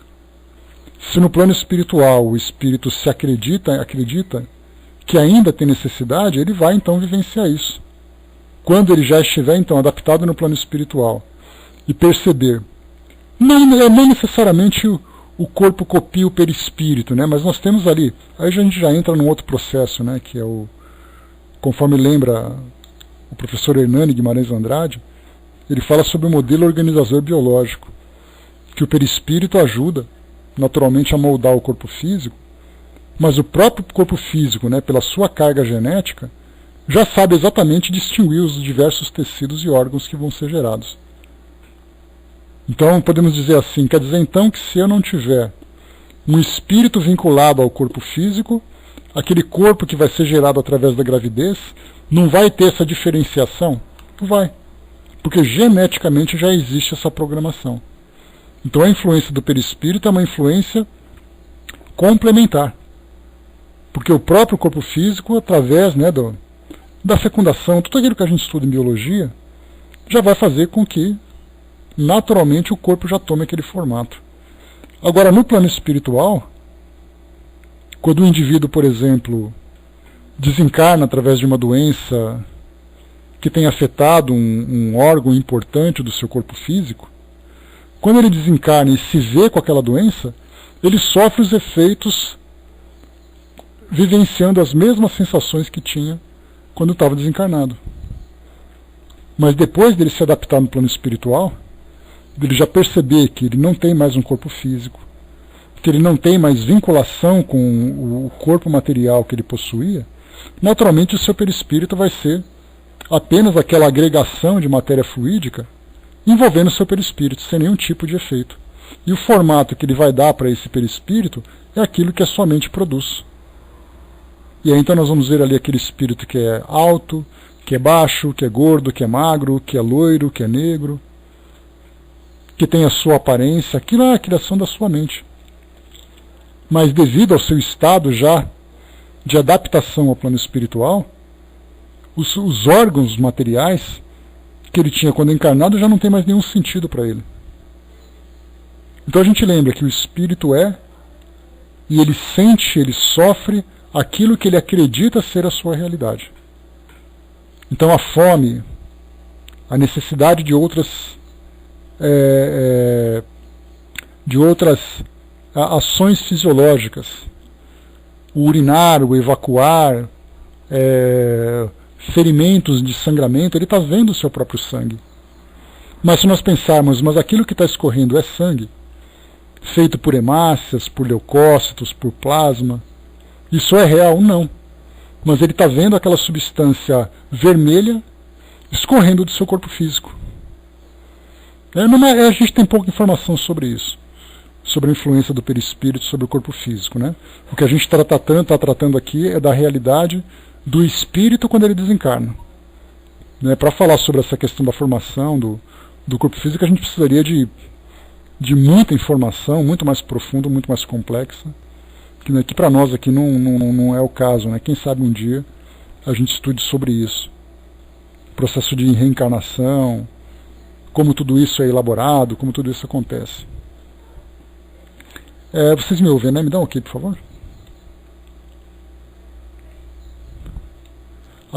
Se no plano espiritual o espírito se acredita que ainda tem necessidade, ele vai então vivenciar isso. Quando ele já estiver então adaptado no plano espiritual e perceber, não necessariamente o corpo copia o perispírito, né? Mas nós temos ali, aí a gente já entra num outro processo, né? Que é conforme lembra o professor Hernani Guimarães Andrade, ele fala sobre o modelo organizador biológico, que o perispírito ajuda naturalmente a moldar o corpo físico, mas o próprio corpo físico, né, pela sua carga genética, já sabe exatamente distinguir os diversos tecidos e órgãos que vão ser gerados. Então podemos dizer assim, quer dizer então que se eu não tiver um espírito vinculado ao corpo físico, aquele corpo que vai ser gerado através da gravidez não vai ter essa diferenciação? Não vai, porque geneticamente já existe essa programação. Então a influência do perispírito é uma influência complementar, porque o próprio corpo físico, através, né, da fecundação, tudo aquilo que a gente estuda em biologia, já vai fazer com que naturalmente o corpo já tome aquele formato. Agora, no plano espiritual, quando o indivíduo, por exemplo, desencarna através de uma doença que tem afetado um órgão importante do seu corpo físico, quando ele desencarna e se vê com aquela doença, ele sofre os efeitos vivenciando as mesmas sensações que tinha quando estava desencarnado. Mas depois dele se adaptar no plano espiritual, dele já perceber que ele não tem mais um corpo físico, que ele não tem mais vinculação com o corpo material que ele possuía, naturalmente o seu perispírito vai ser apenas aquela agregação de matéria fluídica envolvendo o seu perispírito, sem nenhum tipo de efeito. E o formato que ele vai dar para esse perispírito é aquilo que a sua mente produz. E aí então nós vamos ver ali aquele espírito que é alto, que é baixo, que é gordo, que é magro, que é loiro, que é negro, que tem a sua aparência, aquilo é a criação da sua mente. Mas devido ao seu estado já de adaptação ao plano espiritual, os órgãos materiais que ele tinha quando encarnado já não tem mais nenhum sentido para ele. Então a gente lembra que o espírito é, e ele sente, ele sofre aquilo que ele acredita ser a sua realidade. Então a fome, a necessidade de outras ações fisiológicas, o urinar, o evacuar, ferimentos de sangramento, ele está vendo o seu próprio sangue. Mas se nós pensarmos, mas aquilo que está escorrendo é sangue, feito por hemácias, por leucócitos, por plasma. Isso é real? Não. Mas ele está vendo aquela substância vermelha escorrendo do seu corpo físico. A gente tem pouca informação sobre isso, sobre a influência do perispírito sobre o corpo físico, né? O que a gente está tratando aqui é da realidade do espírito quando ele desencarna. Né? Para falar sobre essa questão da formação do corpo físico, a gente precisaria de muita informação, muito mais profunda, muito mais complexa, que para nós aqui não é o caso, né? Quem sabe um dia a gente estude sobre isso. Processo de reencarnação, como tudo isso é elaborado, como tudo isso acontece. Vocês me ouvem, né? Me dá um ok, por favor.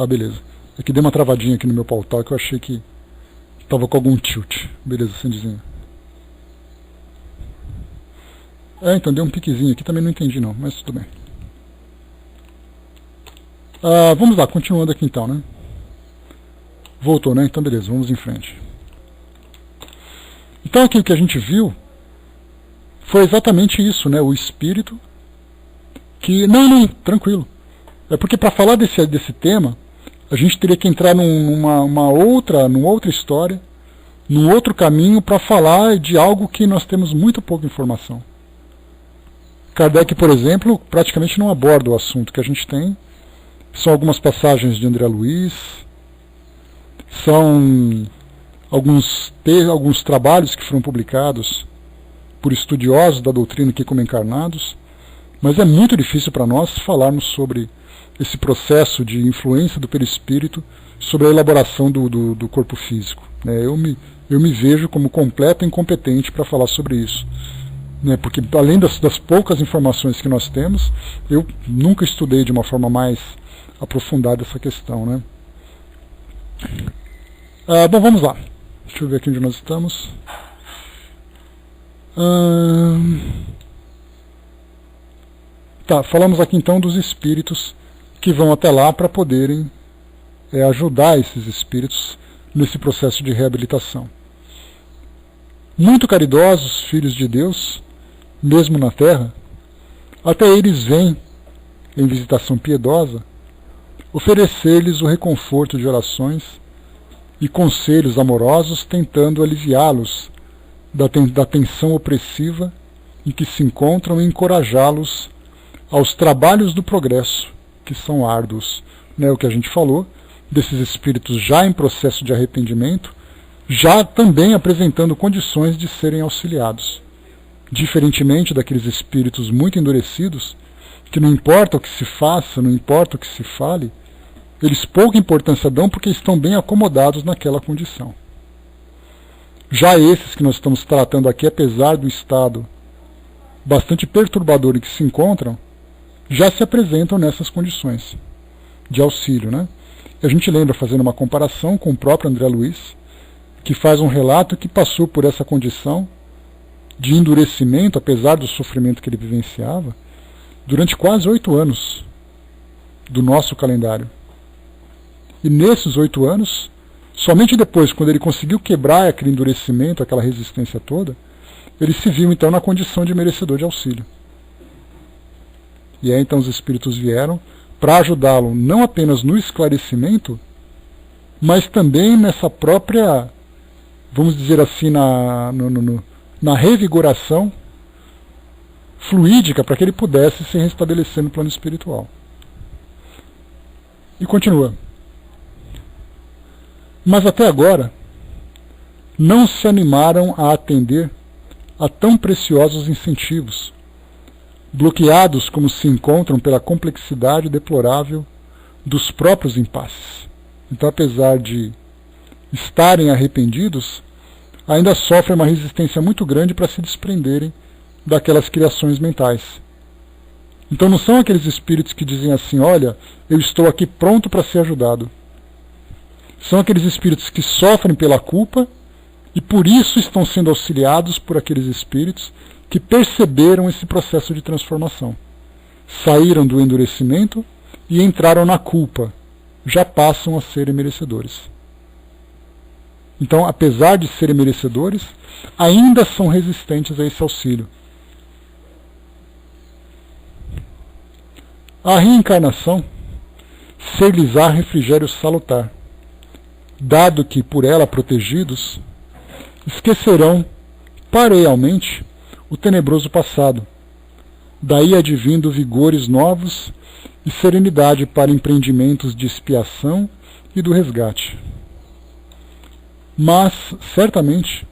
Beleza. É que deu uma travadinha aqui no meu pautal que eu achei que estava com algum tilt. Beleza, Sandizinho. Então deu um piquezinho aqui, também não entendi não, mas tudo bem. Vamos lá, continuando aqui então, né? Voltou, né? Então beleza, vamos em frente. Então aqui o que a gente viu foi exatamente isso, né? O espírito que... Não, tranquilo. É porque para falar desse tema, a gente teria que entrar numa outra história, num outro caminho para falar de algo que nós temos muito pouca informação. Kardec, por exemplo, praticamente não aborda o assunto que a gente tem. São algumas passagens de André Luiz, são alguns trabalhos que foram publicados por estudiosos da doutrina aqui como encarnados, mas é muito difícil para nós falarmos sobre esse processo de influência do perispírito sobre a elaboração do corpo físico. Eu me vejo como completo incompetente para falar sobre isso. Porque além das poucas informações que nós temos, eu nunca estudei de uma forma mais aprofundada essa questão. Né? Bom, vamos lá. Deixa eu ver aqui onde nós estamos. Falamos aqui então dos espíritos que vão até lá para poderem ajudar esses espíritos nesse processo de reabilitação. Muito caridosos, filhos de Deus, mesmo na Terra, até eles vêm, em visitação piedosa, oferecer-lhes o reconforto de orações e conselhos amorosos, tentando aliviá-los da tensão opressiva em que se encontram e encorajá-los aos trabalhos do progresso, que são árduos. O que a gente falou, desses espíritos já em processo de arrependimento, já também apresentando condições de serem auxiliados. Diferentemente daqueles espíritos muito endurecidos, que não importa o que se faça, não importa o que se fale, eles pouca importância dão porque estão bem acomodados naquela condição. Já esses que nós estamos tratando aqui, apesar do estado bastante perturbador em que se encontram, já se apresentam nessas condições de auxílio. Né? E a gente lembra, fazendo uma comparação com o próprio André Luiz, que faz um relato que passou por essa condição de endurecimento, apesar do sofrimento que ele vivenciava, durante quase 8 anos do nosso calendário. E nesses 8 anos, somente depois, quando ele conseguiu quebrar aquele endurecimento, aquela resistência toda, ele se viu então na condição de merecedor de auxílio. E aí então os espíritos vieram para ajudá-lo não apenas no esclarecimento, mas também nessa própria, vamos dizer assim, na revigoração fluídica para que ele pudesse se restabelecer no plano espiritual. E continua. Mas até agora não se animaram a atender a tão preciosos incentivos, bloqueados como se encontram pela complexidade deplorável dos próprios impasses. Então, apesar de estarem arrependidos, ainda sofrem uma resistência muito grande para se desprenderem daquelas criações mentais. Então não são aqueles espíritos que dizem assim, olha, eu estou aqui pronto para ser ajudado. São aqueles espíritos que sofrem pela culpa e por isso estão sendo auxiliados por aqueles espíritos que perceberam esse processo de transformação. Saíram do endurecimento e entraram na culpa. Já passam a serem merecedores. Então, apesar de serem merecedores, ainda são resistentes a esse auxílio. A reencarnação ser-lhes-á refrigério salutar, dado que, por ela protegidos, esquecerão parealmente o tenebroso passado, daí advindo vigores novos e serenidade para empreendimentos de expiação e do resgate. Mas, certamente,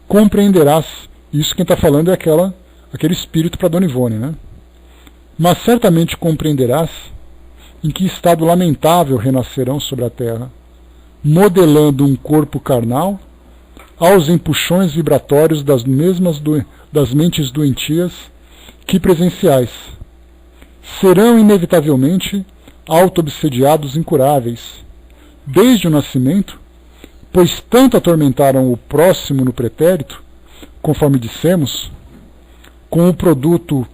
compreenderás, isso quem está falando é aquele espírito para Dona Ivone, né? Mas certamente compreenderás em que estado lamentável renascerão sobre a terra, modelando um corpo carnal aos empuxões vibratórios das mentes doentias que presenciais. Serão inevitavelmente auto-obsediados incuráveis, desde o nascimento, pois tanto atormentaram o próximo no pretérito, conforme dissemos, com o produto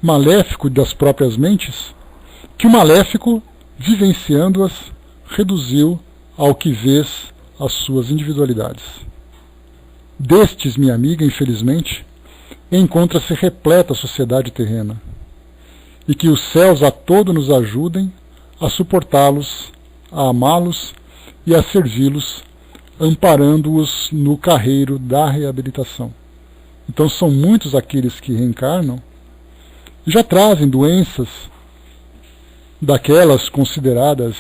maléfico das próprias mentes, que o maléfico, vivenciando-as, reduziu ao que vês as suas individualidades. Destes, minha amiga, infelizmente, encontra-se repleta a sociedade terrena, e que os céus a todo nos ajudem a suportá-los, a amá-los e a servi-los, amparando-os no carreiro da reabilitação. Então são muitos aqueles que reencarnam e já trazem doenças daquelas consideradas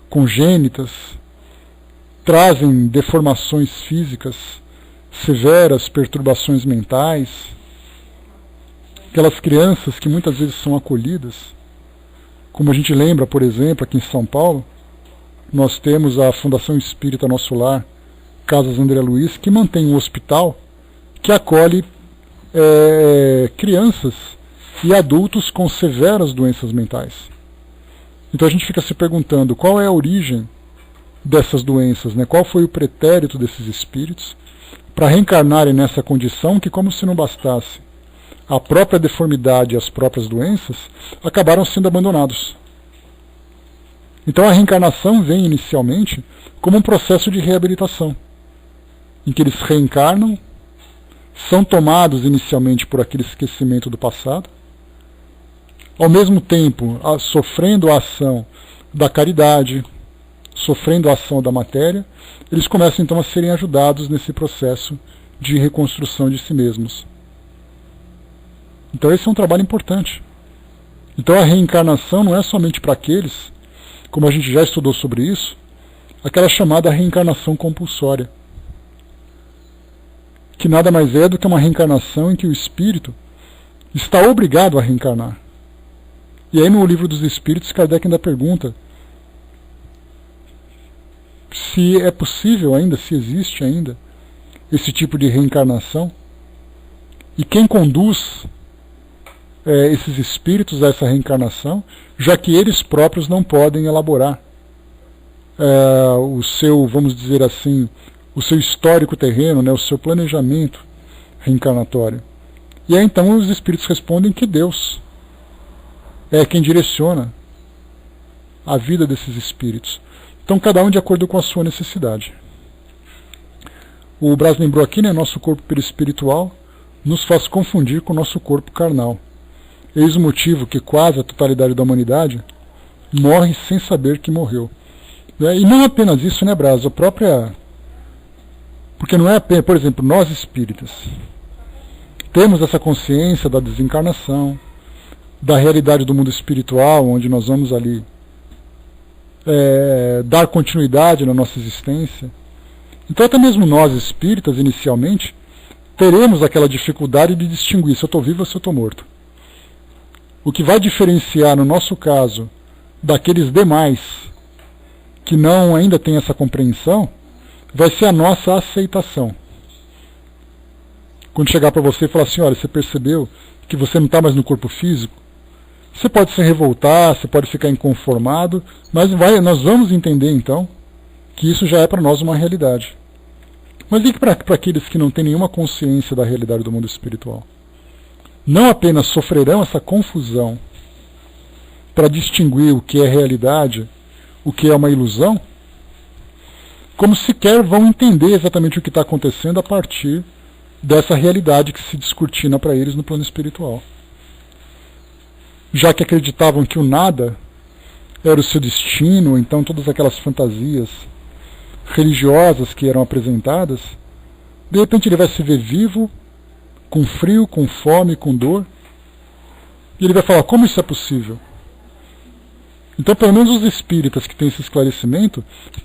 congênitas, trazem deformações físicas severas, perturbações mentais, aquelas crianças que muitas vezes são acolhidas, como a gente lembra, por exemplo, aqui em São Paulo, nós temos a Fundação Espírita Nosso Lar, Casas André Luiz, que mantém um hospital que acolhe crianças e adultos com severas doenças mentais. Então a gente fica se perguntando qual é a origem dessas doenças, né? Qual foi o pretérito desses espíritos para reencarnarem nessa condição que, como se não bastasse a própria deformidade e as próprias doenças, acabaram sendo abandonados. Então a reencarnação vem inicialmente como um processo de reabilitação, em que eles reencarnam, são tomados inicialmente por aquele esquecimento do passado, ao mesmo tempo sofrendo a ação da caridade, sofrendo a ação da matéria, eles começam então a serem ajudados nesse processo de reconstrução de si mesmos. Então esse é um trabalho importante. Então a reencarnação não é somente para aqueles, como a gente já estudou sobre isso, aquela chamada reencarnação compulsória, que nada mais é do que uma reencarnação em que o espírito está obrigado a reencarnar. E aí no Livro dos Espíritos, Kardec ainda pergunta se é possível ainda, se existe ainda esse tipo de reencarnação, e quem conduz esses espíritos a essa reencarnação, já que eles próprios não podem elaborar o seu, vamos dizer assim, o seu histórico terreno, né, o seu planejamento reencarnatório. E aí então os espíritos respondem que Deus é quem direciona a vida desses espíritos. Então cada um de acordo com a sua necessidade. O Braz lembrou aqui, né, nosso corpo perispiritual nos faz confundir com o nosso corpo carnal. Eis o motivo que quase a totalidade da humanidade morre sem saber que morreu. E não apenas isso, né, Braz? A própria... Porque não é apenas, por exemplo, nós espíritas temos essa consciência da desencarnação, da realidade do mundo espiritual, onde nós vamos ali dar continuidade na nossa existência. Então até mesmo nós espíritas, inicialmente, teremos aquela dificuldade de distinguir se eu estou vivo ou se eu estou morto. O que vai diferenciar, no nosso caso, daqueles demais que não ainda têm essa compreensão, vai ser a nossa aceitação. Quando chegar para você e falar assim, olha, você percebeu que você não está mais no corpo físico? Você pode se revoltar, você pode ficar inconformado, mas nós vamos entender então que isso já é para nós uma realidade. Mas e para aqueles que não têm nenhuma consciência da realidade do mundo espiritual? Não apenas sofrerão essa confusão para distinguir o que é realidade, o que é uma ilusão, como sequer vão entender exatamente o que está acontecendo a partir dessa realidade que se descortina para eles no plano espiritual. já que acreditavam que o nada era o seu destino, então todas aquelas fantasias religiosas que eram apresentadas, de repente ele vai se ver vivo, com frio, com fome, com dor, e ele vai falar, como isso é possível? Então, pelo menos os espíritas que têm esse esclarecimento,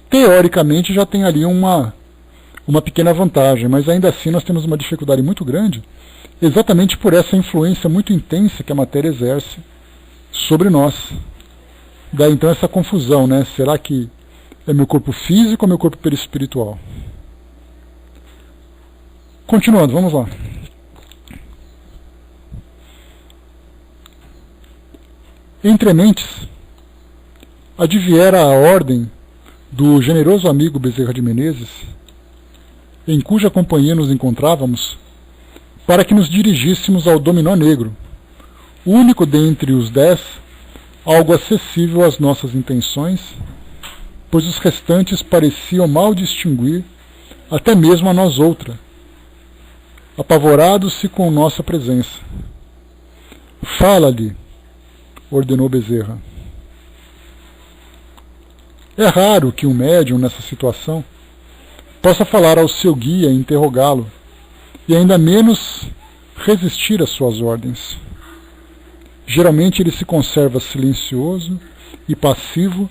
teoricamente já tem ali uma pequena vantagem, mas ainda assim nós temos uma dificuldade muito grande, exatamente por essa influência muito intensa que a matéria exerce sobre nós. Daí então essa confusão, né? Será que é meu corpo físico ou meu corpo perispiritual? Continuando, vamos lá. Entre mentes, adviera a ordem do generoso amigo Bezerra de Menezes, em cuja companhia nos encontrávamos, para que nos dirigíssemos ao Dominó Negro, único dentre os 10, algo acessível às nossas intenções, pois os restantes pareciam mal distinguir, até mesmo a nós outra, apavorados-se com nossa presença. Fala-lhe, ordenou Bezerra. É raro que um médium nessa situação possa falar ao seu guia e interrogá-lo, e ainda menos resistir às suas ordens. Geralmente ele se conserva silencioso e passivo,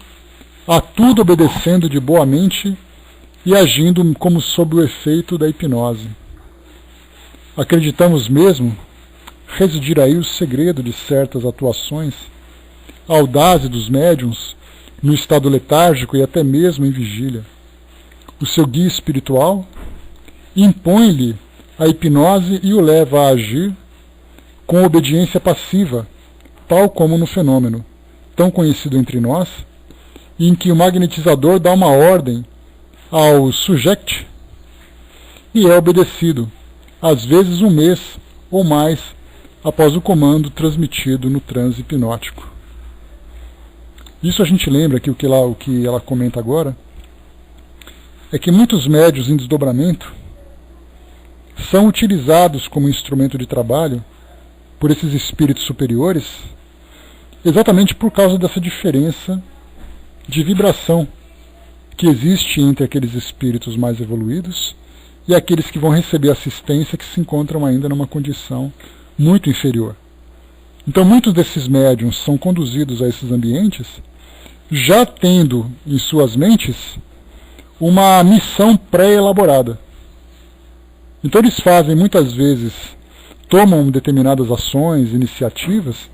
a tudo obedecendo de boa mente e agindo como sob o efeito da hipnose. Acreditamos mesmo residir aí o segredo de certas atuações audazes dos médiuns no estado letárgico e até mesmo em vigília. O seu guia espiritual impõe-lhe a hipnose e o leva a agir com obediência passiva, tal como no fenômeno, tão conhecido entre nós, em que o magnetizador dá uma ordem ao sujeito e é obedecido, às vezes um mês ou mais após o comando transmitido no transe hipnótico. Isso a gente lembra que o que ela comenta agora é que muitos médiuns em desdobramento são utilizados como instrumento de trabalho por esses espíritos superiores exatamente por causa dessa diferença de vibração que existe entre aqueles espíritos mais evoluídos e aqueles que vão receber assistência que se encontram ainda numa condição muito inferior. Então muitos desses médiuns são conduzidos a esses ambientes já tendo em suas mentes uma missão pré-elaborada. Então eles fazem muitas vezes, tomam determinadas ações, iniciativas,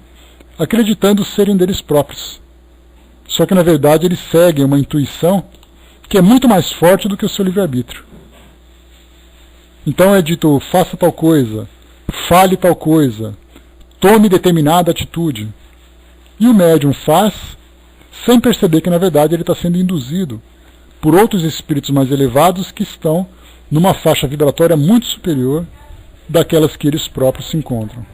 acreditando serem deles próprios. Só que na verdade eles seguem uma intuição que é muito mais forte do que o seu livre-arbítrio. Então é dito, faça tal coisa, fale tal coisa, tome determinada atitude. E o médium faz, sem perceber que na verdade ele está sendo induzido por outros espíritos mais elevados que estão numa faixa vibratória muito superior daquelas que eles próprios se encontram.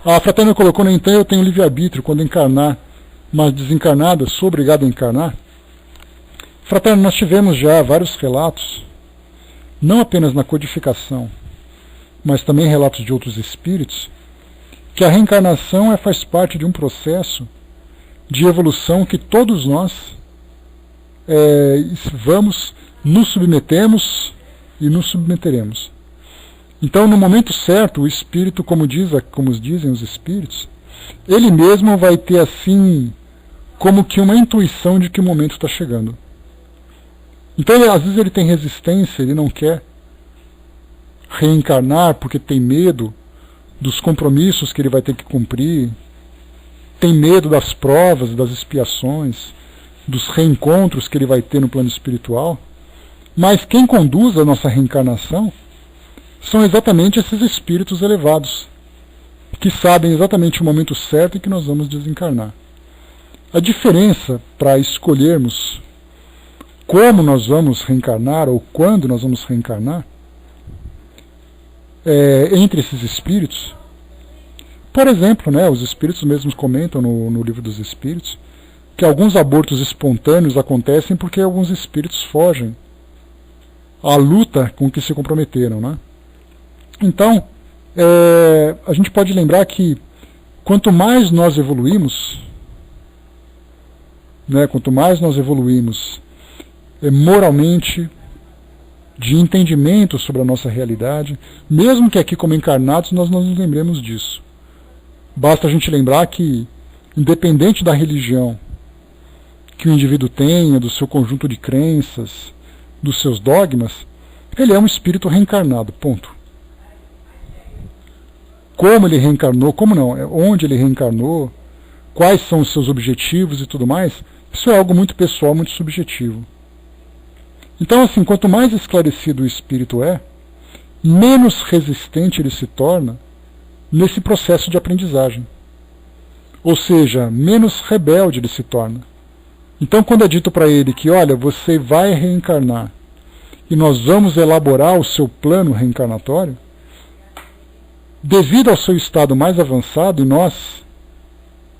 A fraterna colocou, no entanto, eu tenho livre-arbítrio quando encarnar, mas desencarnada, sou obrigado a encarnar? Fraterna, nós tivemos já vários relatos, não apenas na codificação, mas também relatos de outros espíritos, que a reencarnação faz parte de um processo de evolução que todos nós vamos, nos submetemos e nos submeteremos. Então, no momento certo, o espírito, como dizem os espíritos, ele mesmo vai ter assim, como que uma intuição de que o momento está chegando. Então, às vezes ele tem resistência, ele não quer reencarnar porque tem medo dos compromissos que ele vai ter que cumprir, tem medo das provas, das expiações, dos reencontros que ele vai ter no plano espiritual. Mas quem conduz a nossa reencarnação são exatamente esses espíritos elevados, que sabem exatamente o momento certo em que nós vamos desencarnar. A diferença para escolhermos como nós vamos reencarnar ou quando nós vamos reencarnar entre esses espíritos, por exemplo, os espíritos mesmos comentam no livro dos espíritos que alguns abortos espontâneos acontecem porque alguns espíritos fogem à luta com que se comprometeram, Então, a gente pode lembrar que quanto mais nós evoluímos, né, quanto mais nós evoluímos moralmente, de entendimento sobre a nossa realidade, mesmo que aqui como encarnados nós não nos lembremos disso. Basta a gente lembrar que, independente da religião que o indivíduo tenha, do seu conjunto de crenças, dos seus dogmas, ele é um espírito reencarnado, ponto. Como ele reencarnou, como não, onde ele reencarnou, quais são os seus objetivos e tudo mais, isso é algo muito pessoal, muito subjetivo. Então, assim, quanto mais esclarecido o espírito é, menos resistente ele se torna nesse processo de aprendizagem. Ou seja, menos rebelde ele se torna. Então, quando é dito para ele que, olha, você vai reencarnar e nós vamos elaborar o seu plano reencarnatório, devido ao seu estado mais avançado, e nós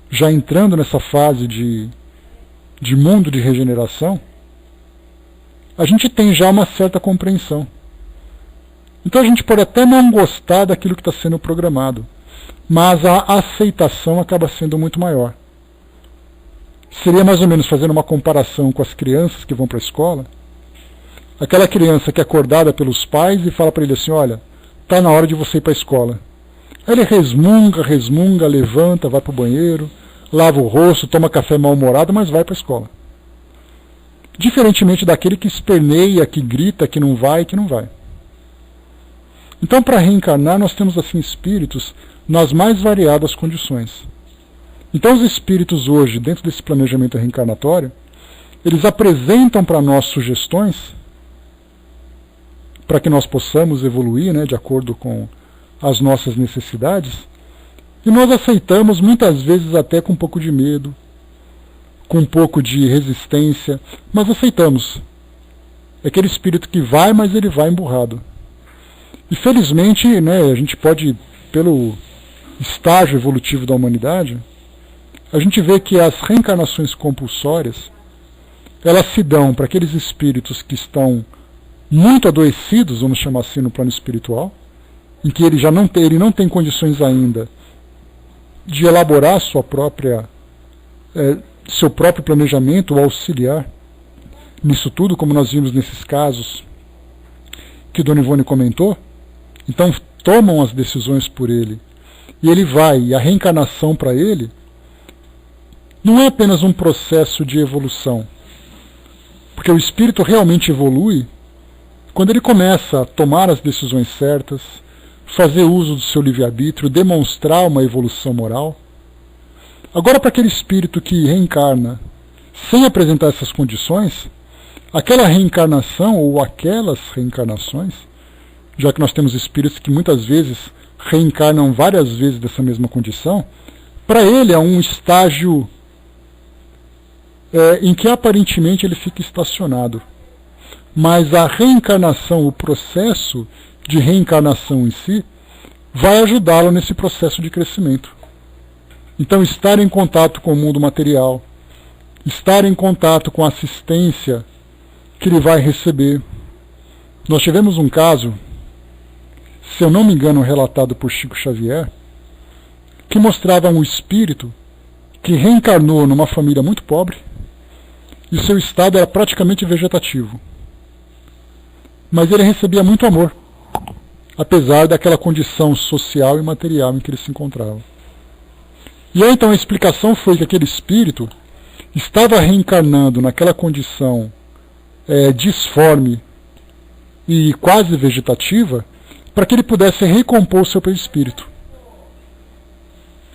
já entrando nessa fase de mundo de regeneração, a gente tem já uma certa compreensão. Então a gente pode até não gostar daquilo que está sendo programado, mas a aceitação acaba sendo muito maior. Seria mais ou menos fazendo uma comparação com as crianças que vão para a escola. Aquela criança que é acordada pelos pais e fala para ele assim, olha, está na hora de você ir para a escola. Aí ele resmunga, levanta, vai para o banheiro, lava o rosto, toma café mal-humorado, mas vai para a escola. Diferentemente daquele que esperneia, que grita, que não vai. Então, para reencarnar, nós temos assim espíritos nas mais variadas condições. Então, os espíritos hoje, dentro desse planejamento reencarnatório, eles apresentam para nós sugestões para que nós possamos evoluir, né, de acordo com as nossas necessidades, e nós aceitamos muitas vezes até com um pouco de medo, com um pouco de resistência, mas aceitamos. É aquele espírito que vai, mas ele vai emburrado. E felizmente, né, a gente pode, pelo estágio evolutivo da humanidade, a gente vê que as reencarnações compulsórias, elas se dão para aqueles espíritos que estão muito adoecidos, vamos chamar assim, no plano espiritual, em que ele não tem condições ainda de elaborar seu próprio planejamento ou auxiliar nisso tudo, como nós vimos nesses casos que Dona Ivone comentou. Então tomam as decisões por ele e ele vai, e a reencarnação para ele não é apenas um processo de evolução, porque o espírito realmente evolui quando ele começa a tomar as decisões certas, fazer uso do seu livre-arbítrio, demonstrar uma evolução moral. Agora, para aquele espírito que reencarna sem apresentar essas condições, aquela reencarnação ou aquelas reencarnações, já que nós temos espíritos que muitas vezes reencarnam várias vezes dessa mesma condição, para ele é um estágio em que aparentemente ele fica estacionado. Mas a reencarnação, o processo de reencarnação em si, vai ajudá-lo nesse processo de crescimento. Então, estar em contato com o mundo material, estar em contato com a assistência que ele vai receber. Nós tivemos um caso, se eu não me engano, relatado por Chico Xavier, que mostrava um espírito que reencarnou numa família muito pobre e o seu estado era praticamente vegetativo. Mas ele recebia muito amor, apesar daquela condição social e material em que ele se encontrava. E aí então a explicação foi que aquele espírito estava reencarnando naquela condição disforme e quase vegetativa para que ele pudesse recompor o seu perispírito.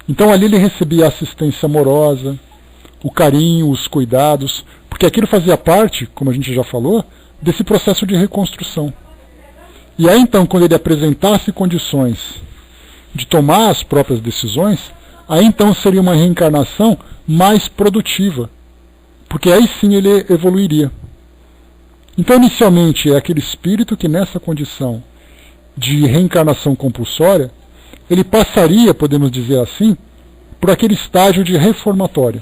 Então ali ele recebia a assistência amorosa, o carinho, os cuidados, porque aquilo fazia parte, como a gente já falou, desse processo de reconstrução. E aí então, quando ele apresentasse condições de tomar as próprias decisões, aí então seria uma reencarnação mais produtiva, porque aí sim ele evoluiria. Então inicialmente é aquele espírito que nessa condição de reencarnação compulsória, ele passaria, podemos dizer assim, por aquele estágio de reformatório.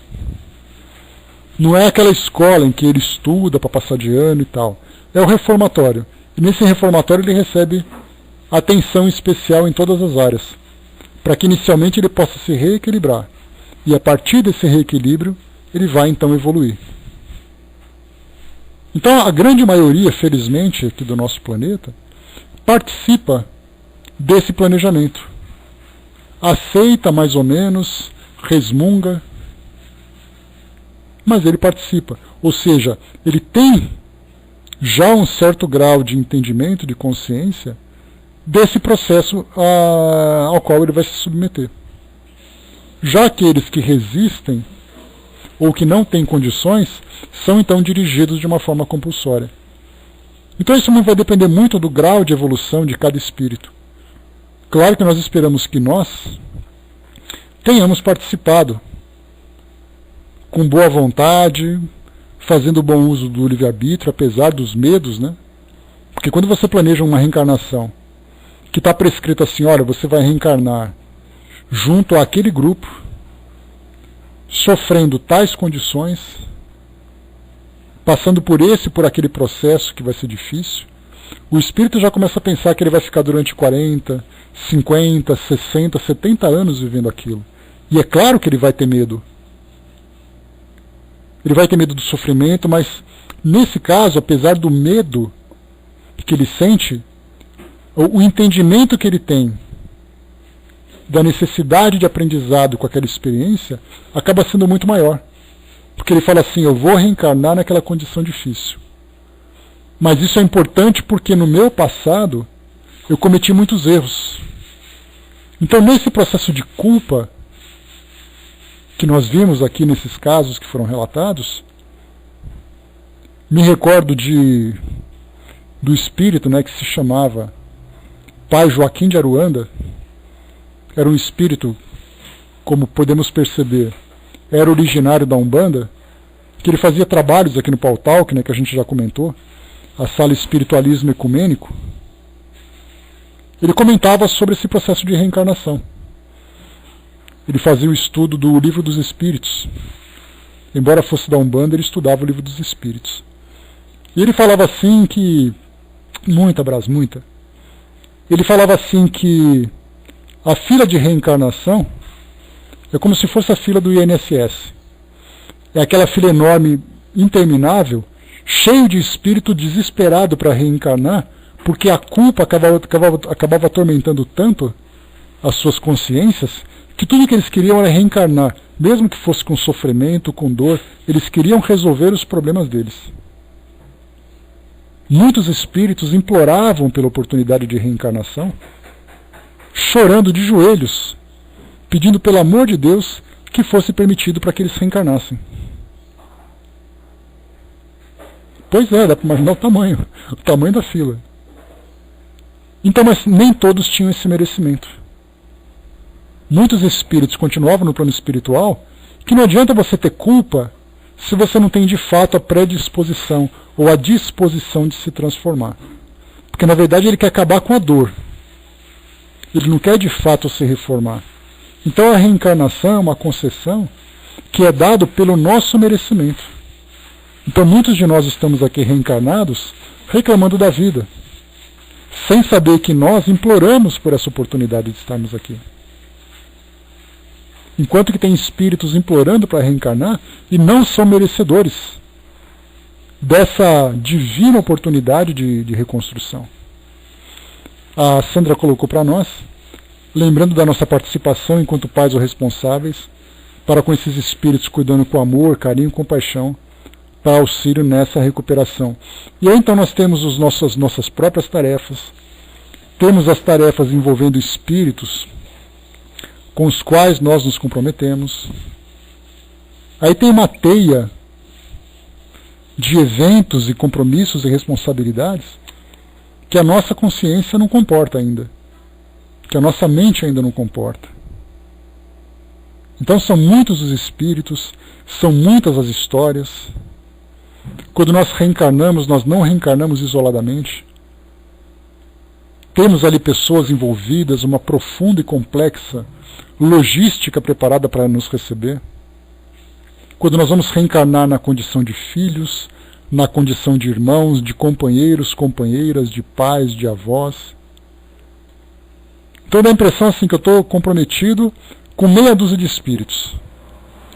Não é aquela escola em que ele estuda para passar de ano e tal. É o reformatório. E nesse reformatório ele recebe atenção especial em todas as áreas, para que inicialmente ele possa se reequilibrar. E a partir desse reequilíbrio, ele vai então evoluir. Então a grande maioria, felizmente, aqui do nosso planeta, participa desse planejamento. Aceita mais ou menos, resmunga, mas ele participa. Ou seja, ele tem já um certo grau de entendimento, de consciência, desse processo ao qual ele vai se submeter. Já aqueles que resistem, ou que não têm condições, são então dirigidos de uma forma compulsória. Então isso vai depender muito do grau de evolução de cada espírito. Claro que nós esperamos que nós tenhamos participado com boa vontade, fazendo bom uso do livre-arbítrio, apesar dos medos, né? Porque quando você planeja uma reencarnação, que está prescrito assim, olha, você vai reencarnar junto àquele grupo, sofrendo tais condições, passando por aquele processo que vai ser difícil, o espírito já começa a pensar que ele vai ficar durante 40, 50, 60, 70 anos vivendo aquilo. E é claro que ele vai ter medo. Ele vai ter medo do sofrimento, mas nesse caso, apesar do medo que ele sente, o entendimento que ele tem da necessidade de aprendizado com aquela experiência acaba sendo muito maior. Porque ele fala assim, eu vou reencarnar naquela condição difícil. Mas isso é importante porque no meu passado eu cometi muitos erros. Então nesse processo de culpa que nós vimos aqui nesses casos que foram relatados, me recordo do espírito, né, que se chamava Pai Joaquim de Aruanda. Era um espírito, como podemos perceber, era originário da Umbanda, que ele fazia trabalhos aqui no Pautalk, né, que a gente já comentou, a sala Espiritualismo Ecumênico. Ele comentava sobre esse processo de reencarnação. Ele fazia o estudo do Livro dos Espíritos. Embora fosse da Umbanda, ele estudava o Livro dos Espíritos. E ele falava assim que... Muita. Ele falava assim que a fila de reencarnação é como se fosse a fila do INSS. É aquela fila enorme, interminável, cheio de espírito desesperado para reencarnar, porque a culpa acabava atormentando tanto as suas consciências, que tudo que eles queriam era reencarnar, mesmo que fosse com sofrimento, com dor, eles queriam resolver os problemas deles. Muitos espíritos imploravam pela oportunidade de reencarnação, chorando de joelhos, pedindo pelo amor de Deus que fosse permitido para que eles reencarnassem. Pois é, dá para imaginar o tamanho da fila. Então, mas nem todos tinham esse merecimento. Muitos espíritos continuavam no plano espiritual, que não adianta você ter culpa se você não tem de fato a predisposição ou a disposição de se transformar. Porque na verdade ele quer acabar com a dor. Ele não quer de fato se reformar. Então a reencarnação é uma concessão que é dado pelo nosso merecimento. Então muitos de nós estamos aqui reencarnados reclamando da vida, sem saber que nós imploramos por essa oportunidade de estarmos aqui. Enquanto que tem espíritos implorando para reencarnar e não são merecedores dessa divina oportunidade de reconstrução. A Sandra colocou para nós, lembrando da nossa participação enquanto pais ou responsáveis, para com esses espíritos cuidando com amor, carinho e compaixão, para auxílio nessa recuperação. E aí então nós temos as nossas próprias tarefas, temos as tarefas envolvendo espíritos com os quais nós nos comprometemos. Aí tem uma teia de eventos e compromissos e responsabilidades que a nossa consciência não comporta ainda, que a nossa mente ainda não comporta. Então são muitos os espíritos, são muitas as histórias. Quando nós reencarnamos, nós não reencarnamos isoladamente. Temos ali pessoas envolvidas, uma profunda e complexa logística preparada para nos receber. Quando nós vamos reencarnar na condição de filhos, na condição de irmãos, de companheiros, companheiras, de pais, de avós. Então dá a impressão assim que eu estou comprometido com meia dúzia de espíritos.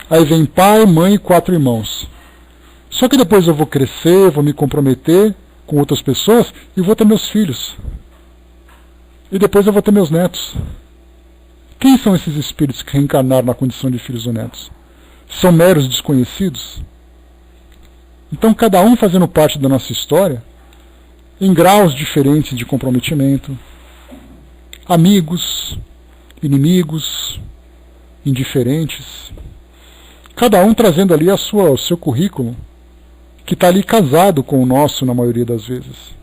Aí vem pai, mãe e 4 irmãos. Só que depois eu vou crescer, vou me comprometer com outras pessoas e vou ter meus filhos. E depois eu vou ter meus netos. Quem são esses espíritos que reencarnaram na condição de filhos ou netos? São meros desconhecidos? Então cada um fazendo parte da nossa história, em graus diferentes de comprometimento, amigos, inimigos, indiferentes, cada um trazendo ali o seu currículo, que está ali casado com o nosso na maioria das vezes.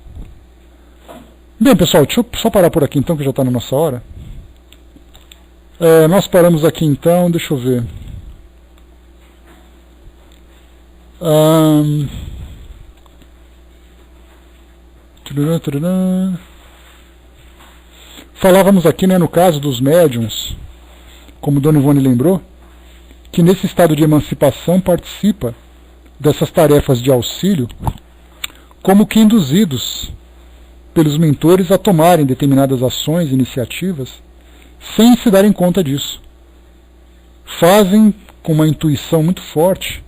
Bem, pessoal, deixa eu só parar por aqui então, que já está na nossa hora. Nós paramos aqui então, deixa eu ver. Falávamos aqui, né, no caso dos médiuns, como Dona Ivone lembrou, que nesse estado de emancipação participa dessas tarefas de auxílio como que induzidos pelos mentores a tomarem determinadas ações e iniciativas sem se darem conta disso. Fazem com uma intuição muito forte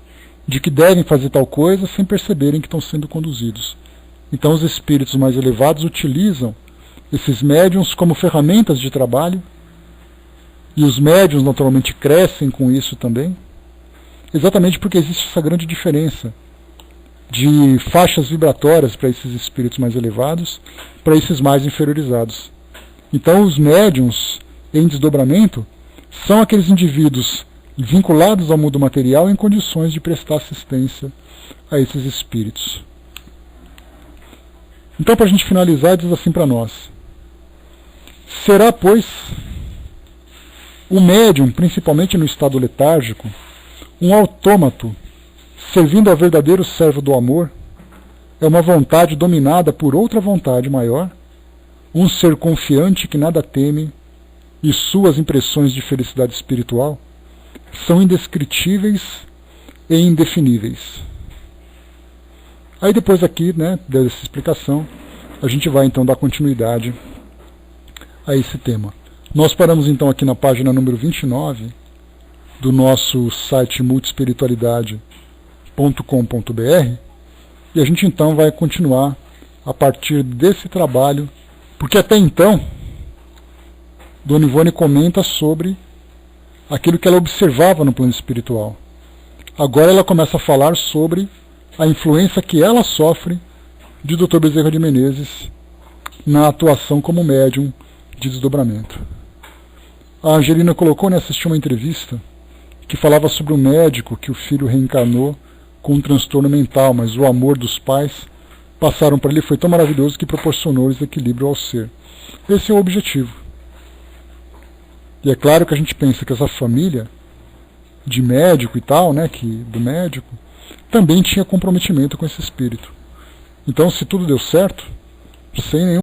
de que devem fazer tal coisa sem perceberem que estão sendo conduzidos. Então os espíritos mais elevados utilizam esses médiuns como ferramentas de trabalho, e os médiuns naturalmente crescem com isso também, exatamente porque existe essa grande diferença de faixas vibratórias para esses espíritos mais elevados, para esses mais inferiorizados. Então os médiuns em desdobramento são aqueles indivíduos vinculados ao mundo material em condições de prestar assistência a esses espíritos. Então, para a gente finalizar, diz assim para nós: será, pois, o médium, principalmente no estado letárgico, um autômato, servindo ao verdadeiro servo do amor? É uma vontade dominada por outra vontade maior, um ser confiante que nada teme, e suas impressões de felicidade espiritual são indescritíveis e indefiníveis. Aí depois aqui, né, dessa explicação, a gente vai então dar continuidade a esse tema. Nós paramos então aqui na página número 29 do nosso site multiespiritualidade.com.br, e a gente então vai continuar a partir desse trabalho, porque até então Dona Ivone comenta sobre aquilo que ela observava no plano espiritual. Agora ela começa a falar sobre a influência que ela sofre de Dr. Bezerra de Menezes na atuação como médium de desdobramento. A Angelina colocou, né, assistiu uma entrevista que falava sobre um médico que o filho reencarnou com um transtorno mental, mas o amor dos pais passaram para ele, foi tão maravilhoso que proporcionou-lhes equilíbrio ao ser. Esse é o objetivo. E é claro que a gente pensa que essa família de médico e tal, né, do médico, também tinha comprometimento com esse espírito. Então, se tudo deu certo, sem nenhum